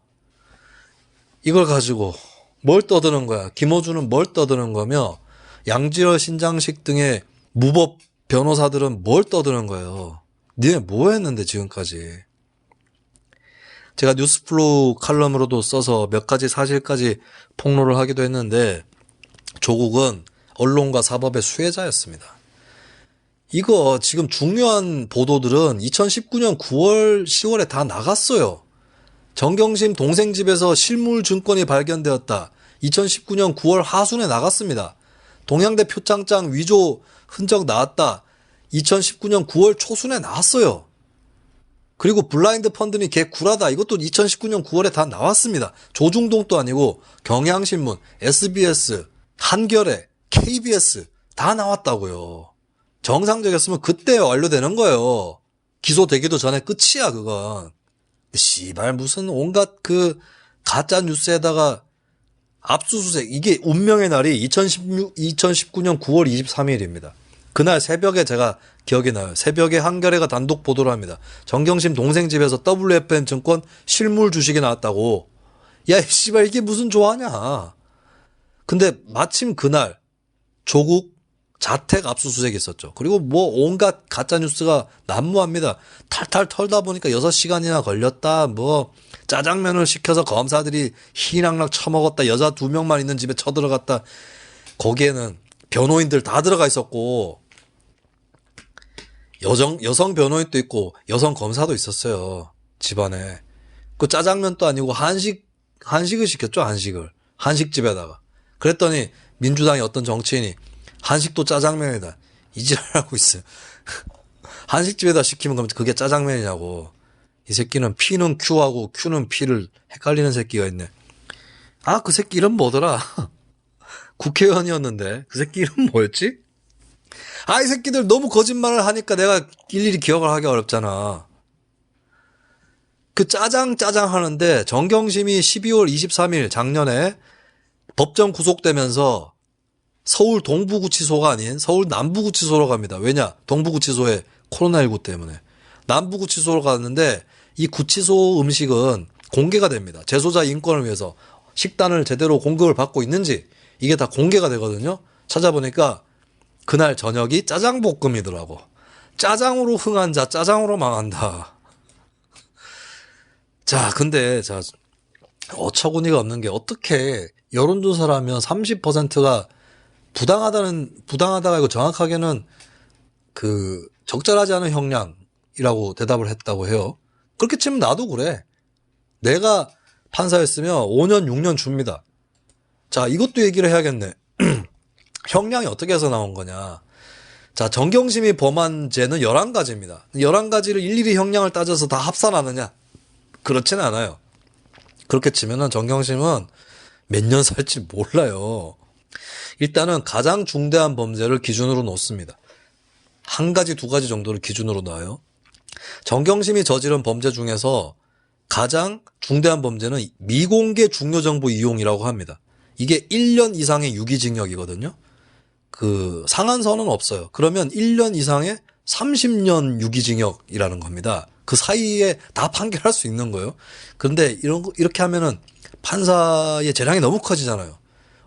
이걸 가지고 뭘 떠드는 거야. 김어준은 뭘 떠드는 거며 양지열, 신장식 등의 무법 변호사들은 뭘 떠드는 거예요. 니네 뭐 했는데 지금까지. 제가 뉴스플로우 칼럼으로도 써서 몇 가지 사실까지 폭로를 하기도 했는데 조국은 언론과 사법의 수혜자였습니다. 이거 지금 중요한 보도들은 2019년 9월, 10월에 다 나갔어요. 정경심 동생 집에서 실물 증권이 발견되었다. 2019년 9월 하순에 나갔습니다. 동양대 표창장 위조 흔적 나왔다. 2019년 9월 초순에 나왔어요. 그리고 블라인드 펀드니 개 굴하다. 이것도 2019년 9월에 다 나왔습니다. 조중동도 아니고 경향신문, SBS, 한겨레, KBS 다 나왔다고요. 정상적이었으면 그때 완료되는 거예요. 기소되기도 전에 끝이야 그건. 씨발 무슨 온갖 그 가짜 뉴스에다가 압수수색 이게 운명의 날이 2019년 9월 23일입니다. 그날 새벽에 제가 기억이 나요. 새벽에 한겨레가 단독 보도를 합니다. 정경심 동생 집에서 WFN 증권 실물 주식이 나왔다고. 야 씨발 이게 무슨 좋아하냐. 근데 마침 그날 조국 자택 압수수색이 있었죠. 그리고 뭐 온갖 가짜뉴스가 난무합니다. 탈탈 털다 보니까 6시간이나 걸렸다. 뭐 짜장면을 시켜서 검사들이 희낙낙 처먹었다. 여자 2명만 있는 집에 쳐들어갔다. 거기에는 변호인들 다 들어가 있었고 여성 변호인도 있고 여성 검사도 있었어요. 집안에. 그 짜장면도 아니고 한식을 시켰죠. 한식집에다가. 그랬더니 민주당의 어떤 정치인이 한식도 짜장면이다. 이 지랄하고 있어요. 한식집에다 시키면 그럼 그게 짜장면이냐고. 이 새끼는 P는 Q하고 Q는 P를 헷갈리는 새끼가 있네. 아, 그 새끼 이름 뭐더라? 국회의원이었는데. 그 새끼 이름 뭐였지? 아, 이 새끼들 너무 거짓말을 하니까 내가 일일이 기억을 하기 어렵잖아. 그 짜장 하는데 정경심이 12월 23일 작년에 법정 구속되면서 서울 동부구치소가 아닌 서울 남부구치소로 갑니다. 왜냐? 동부구치소에 코로나19 때문에. 남부구치소로 갔는데 이 구치소 음식은 공개가 됩니다. 재소자 인권을 위해서 식단을 제대로 공급을 받고 있는지 이게 다 공개가 되거든요. 찾아보니까 그날 저녁이 짜장볶음이더라고. 짜장으로 흥한 자 짜장으로 망한다. 자, 근데 어처구니가 없는 게 어떻게 여론조사라면 30%가 부당하다가 이거 정확하게는 그 적절하지 않은 형량이라고 대답을 했다고 해요. 그렇게 치면 나도 그래. 내가 판사였으면 5년, 6년 줍니다. 자, 이것도 얘기를 해야겠네. 형량이 어떻게 해서 나온 거냐. 자, 정경심이 범한 죄는 11가지입니다. 11가지를 일일이 형량을 따져서 다 합산하느냐? 그렇지는 않아요. 그렇게 치면은 정경심은 몇 년 살지 몰라요. 일단은 가장 중대한 범죄를 기준으로 놓습니다. 한 가지, 두 가지 정도를 기준으로 놔요. 정경심이 저지른 범죄 중에서 가장 중대한 범죄는 미공개 중요정보 이용이라고 합니다. 이게 1년 이상의 유기징역이거든요. 그 상한선은 없어요. 그러면 1년 이상의 30년 유기징역이라는 겁니다. 그 사이에 다 판결할 수 있는 거예요. 그런데 이렇게 하면은 판사의 재량이 너무 커지잖아요.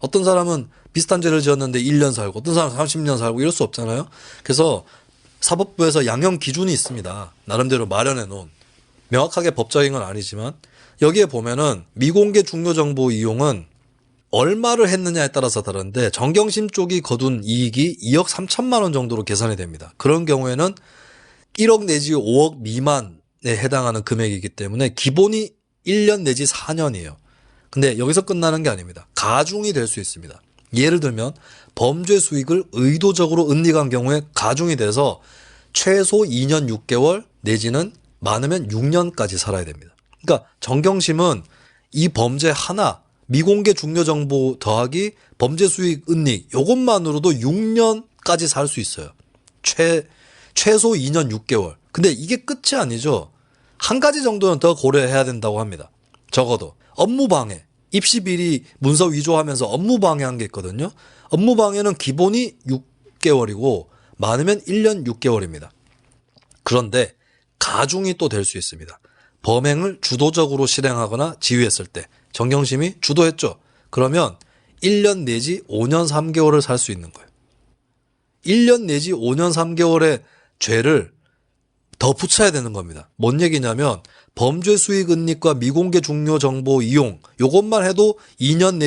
어떤 사람은 비슷한 죄를 지었는데 1년 살고 어떤 사람은 30년 살고 이럴 수 없잖아요. 그래서 사법부에서 양형 기준이 있습니다. 나름대로 마련해 놓은. 명확하게 법적인 건 아니지만 여기에 보면은 미공개 중요정보 이용은 얼마를 했느냐에 따라서 다른데 정경심 쪽이 거둔 이익이 2억 3천만 원 정도로 계산이 됩니다. 그런 경우에는 1억 내지 5억 미만에 해당하는 금액이기 때문에 기본이 1년 내지 4년이에요. 근데 여기서 끝나는 게 아닙니다. 가중이 될 수 있습니다. 예를 들면 범죄 수익을 의도적으로 은닉한 경우에 가중이 돼서 최소 2년 6개월 내지는 많으면 6년까지 살아야 됩니다. 그러니까 정경심은 이 범죄 하나 미공개 중요정보 더하기 범죄 수익 은닉 요것만으로도 6년까지 살 수 있어요. 최소 2년 6개월. 근데 이게 끝이 아니죠. 한 가지 정도는 더 고려해야 된다고 합니다. 적어도 업무방해. 입시 비리 문서 위조하면서 업무방해한 게 있거든요. 업무방해는 기본이 6개월이고 많으면 1년 6개월입니다. 그런데 가중이 또 될 수 있습니다. 범행을 주도적으로 실행하거나 지휘했을 때 정경심이 주도했죠. 그러면 1년 내지 5년 3개월을 살 수 있는 거예요. 1년 내지 5년 3개월의 죄를 더 붙여야 되는 겁니다. 뭔 얘기냐면 범죄 수익 은닉과 미공개 중요 정보 이용 요것만 해도 2년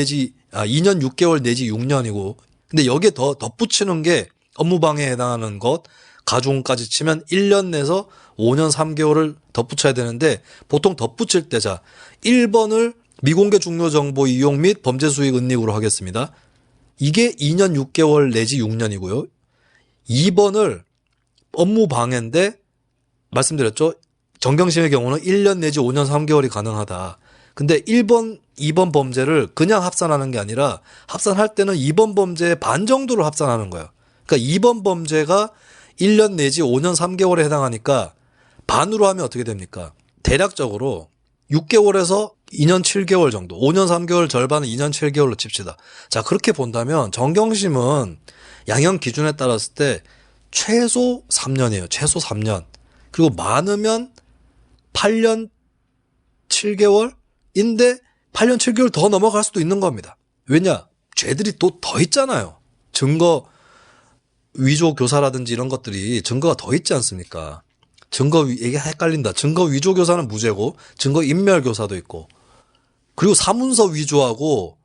6개월 내지 6년이고 근데 여기에 더 덧붙이는 게 업무방해에 해당하는 것 가중까지 치면 1년 내서 5년 3개월을 덧붙여야 되는데 보통 덧붙일 때 자 1번을 미공개 중요 정보 이용 및 범죄 수익 은닉으로 하겠습니다. 이게 2년 6개월 내지 6년이고요. 2번을 업무방해인데 말씀드렸죠. 정경심의 경우는 1년 내지 5년 3개월이 가능하다. 근데 1번, 2번 범죄를 그냥 합산하는 게 아니라 합산할 때는 2번 범죄의 반 정도를 합산하는 거예요. 그러니까 2번 범죄가 1년 내지 5년 3개월에 해당하니까 반으로 하면 어떻게 됩니까? 대략적으로 6개월에서 2년 7개월 정도, 5년 3개월 절반은 2년 7개월로 칩시다. 자, 그렇게 본다면 정경심은 양형 기준에 따랐을 때 최소 3년이에요. 최소 3년. 그리고 많으면 8년 7개월인데 8년 7개월 더 넘어갈 수도 있는 겁니다. 왜냐? 죄들이 또 더 있잖아요. 증거 위조 교사라든지 이런 것들이 증거가 더 있지 않습니까? 이게 헷갈린다. 증거 위조 교사는 무죄고 증거 인멸 교사도 있고 그리고 사문서 위조하고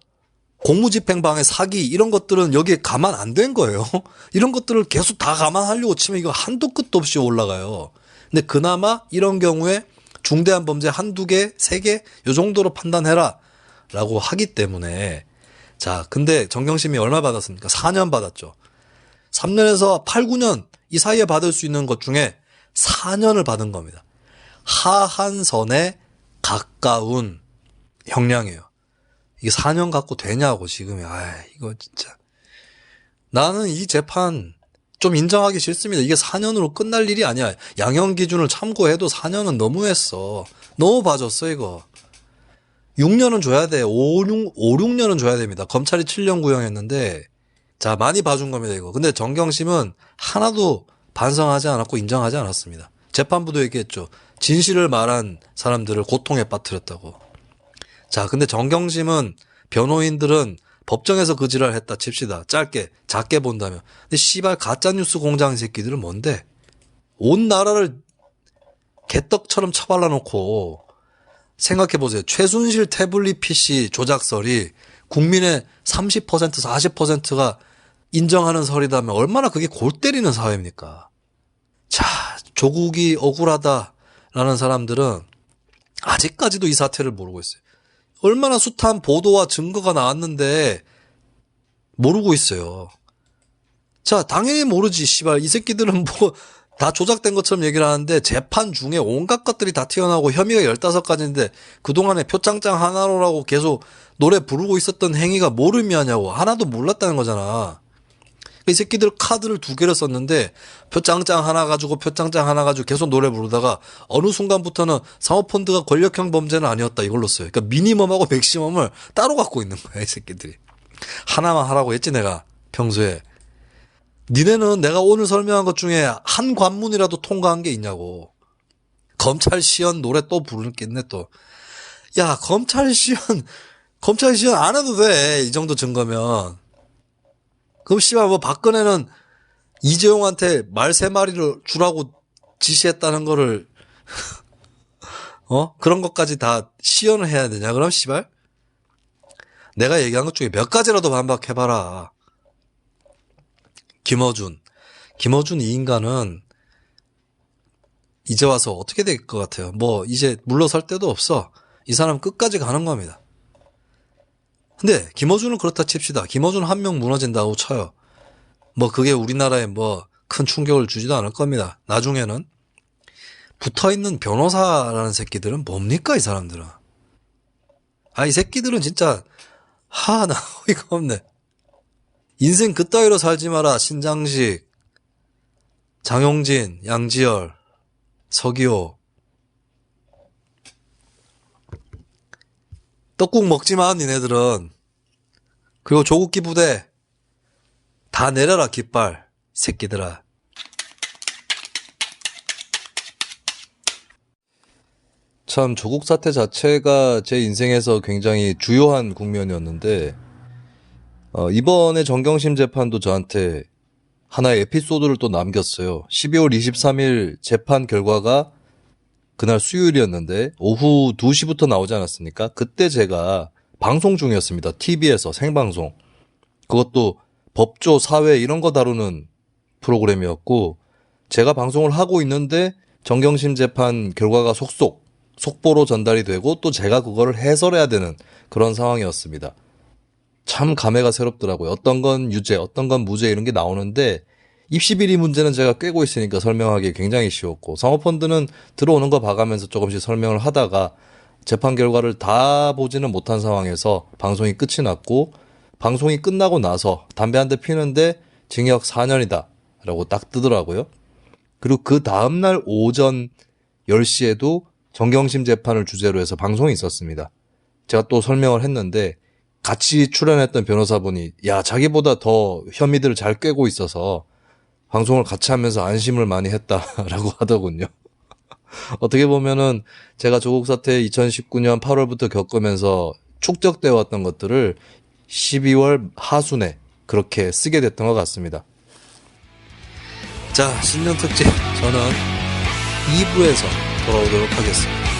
공무집행방해 사기 이런 것들은 여기에 가만 안 된 거예요. 이런 것들을 계속 다 감안하려고 치면 이거 한도 끝도 없이 올라가요. 근데 그나마 이런 경우에 중대한 범죄 한두 개, 세 개 요 정도로 판단해라 라고 하기 때문에 자, 근데 정경심이 얼마 받았습니까? 4년 받았죠. 3년에서 8, 9년 이 사이에 받을 수 있는 것 중에 4년을 받은 겁니다. 하한선에 가까운 형량이에요. 이게 4년 갖고 되냐고 지금. 이거 진짜. 나는 이 재판 좀 인정하기 싫습니다. 이게 4년으로 끝날 일이 아니야. 양형 기준을 참고해도 4년은 너무했어. 너무 봐줬어 이거. 6년은 줘야 돼. 5, 6년은 줘야 됩니다. 검찰이 7년 구형했는데 자 많이 봐준 겁니다 이거. 근데 정경심은 하나도 반성하지 않았고 인정하지 않았습니다. 재판부도 얘기했죠. 진실을 말한 사람들을 고통에 빠뜨렸다고. 자 근데 정경심은 변호인들은 법정에서 그 지랄 했다 칩시다. 작게 본다면. 근데 씨발 가짜뉴스 공장 새끼들은 뭔데? 온 나라를 개떡처럼 처발라 놓고 생각해보세요. 최순실 태블릿 PC 조작설이 국민의 30% 40%가 인정하는 설이라면 얼마나 그게 골 때리는 사회입니까? 자, 조국이 억울하다라는 사람들은 아직까지도 이 사태를 모르고 있어요. 얼마나 숱한 보도와 증거가 나왔는데 모르고 있어요. 자, 당연히 모르지. 씨발, 이 새끼들은 뭐 다 조작된 것처럼 얘기를 하는데 재판 중에 온갖 것들이 다 튀어나오고 혐의가 15가지인데 그동안에 표창장 하나로라고 계속 노래 부르고 있었던 행위가 뭘 의미하냐고. 하나도 몰랐다는 거잖아. 이 새끼들 카드를 2개를 썼는데 표창장 하나 가지고 계속 노래 부르다가 어느 순간부터는 사모펀드가 권력형 범죄는 아니었다 이걸로 써요. 그러니까 미니멈하고 맥시멈을 따로 갖고 있는 거야, 이 새끼들이. 하나만 하라고 했지 내가 평소에. 니네는 내가 오늘 설명한 것 중에 한 관문이라도 통과한 게 있냐고. 검찰 시연 노래 또 부르겠네 또. 야, 검찰 시연 안 해도 돼. 이 정도 증거면. 그럼 씨발 뭐 박근혜는 이재용한테 말 3마리를 주라고 지시했다는 거를 그런 것까지 다 시연을 해야 되냐? 그럼 씨발 내가 얘기한 것 중에 몇 가지라도 반박해봐라. 김어준 이 인간은 이제 와서 어떻게 될 것 같아요? 뭐 이제 물러설 데도 없어. 이 사람 끝까지 가는 겁니다. 근데 김어준은 그렇다 칩시다. 김어준 한 명 무너진다고 쳐요. 뭐 그게 우리나라에 뭐 큰 충격을 주지도 않을 겁니다. 나중에는 붙어있는 변호사라는 새끼들은 뭡니까 이 사람들은. 이 새끼들은 진짜 나 어이가 없네. 인생 그따위로 살지 마라. 신장식, 장용진, 양지열, 서기호. 떡국 먹지마 니네들은. 그리고 조국기 부대 다 내려라 깃발 새끼들아. 참 조국 사태 자체가 제 인생에서 굉장히 주요한 국면이었는데 이번에 정경심 재판도 저한테 하나의 에피소드를 또 남겼어요. 12월 23일 재판 결과가 그날 수요일이었는데 오후 2시부터 나오지 않았습니까? 그때 제가 방송 중이었습니다. TV에서 생방송. 그것도 법조, 사회 이런 거 다루는 프로그램이었고 제가 방송을 하고 있는데 정경심 재판 결과가 속보로 전달이 되고 또 제가 그거를 해설해야 되는 그런 상황이었습니다. 참 감회가 새롭더라고요. 어떤 건 유죄, 어떤 건 무죄 이런 게 나오는데 입시비리 문제는 제가 꿰고 있으니까 설명하기 굉장히 쉬웠고 사모펀드는 들어오는 거 봐가면서 조금씩 설명을 하다가 재판 결과를 다 보지는 못한 상황에서 방송이 끝이 났고 방송이 끝나고 나서 담배 한 대 피는데 징역 4년이다 라고 딱 뜨더라고요. 그리고 그 다음날 오전 10시에도 정경심 재판을 주제로 해서 방송이 있었습니다. 제가 또 설명을 했는데 같이 출연했던 변호사분이 자기보다 더 혐의들을 잘 꿰고 있어서 방송을 같이 하면서 안심을 많이 했다라고 하더군요. 어떻게 보면은 제가 조국 사태 2019년 8월부터 겪으면서 축적되어 왔던 것들을 12월 하순에 그렇게 쓰게 됐던 것 같습니다. 자, 신년 특집 저는 2부에서 돌아오도록 하겠습니다.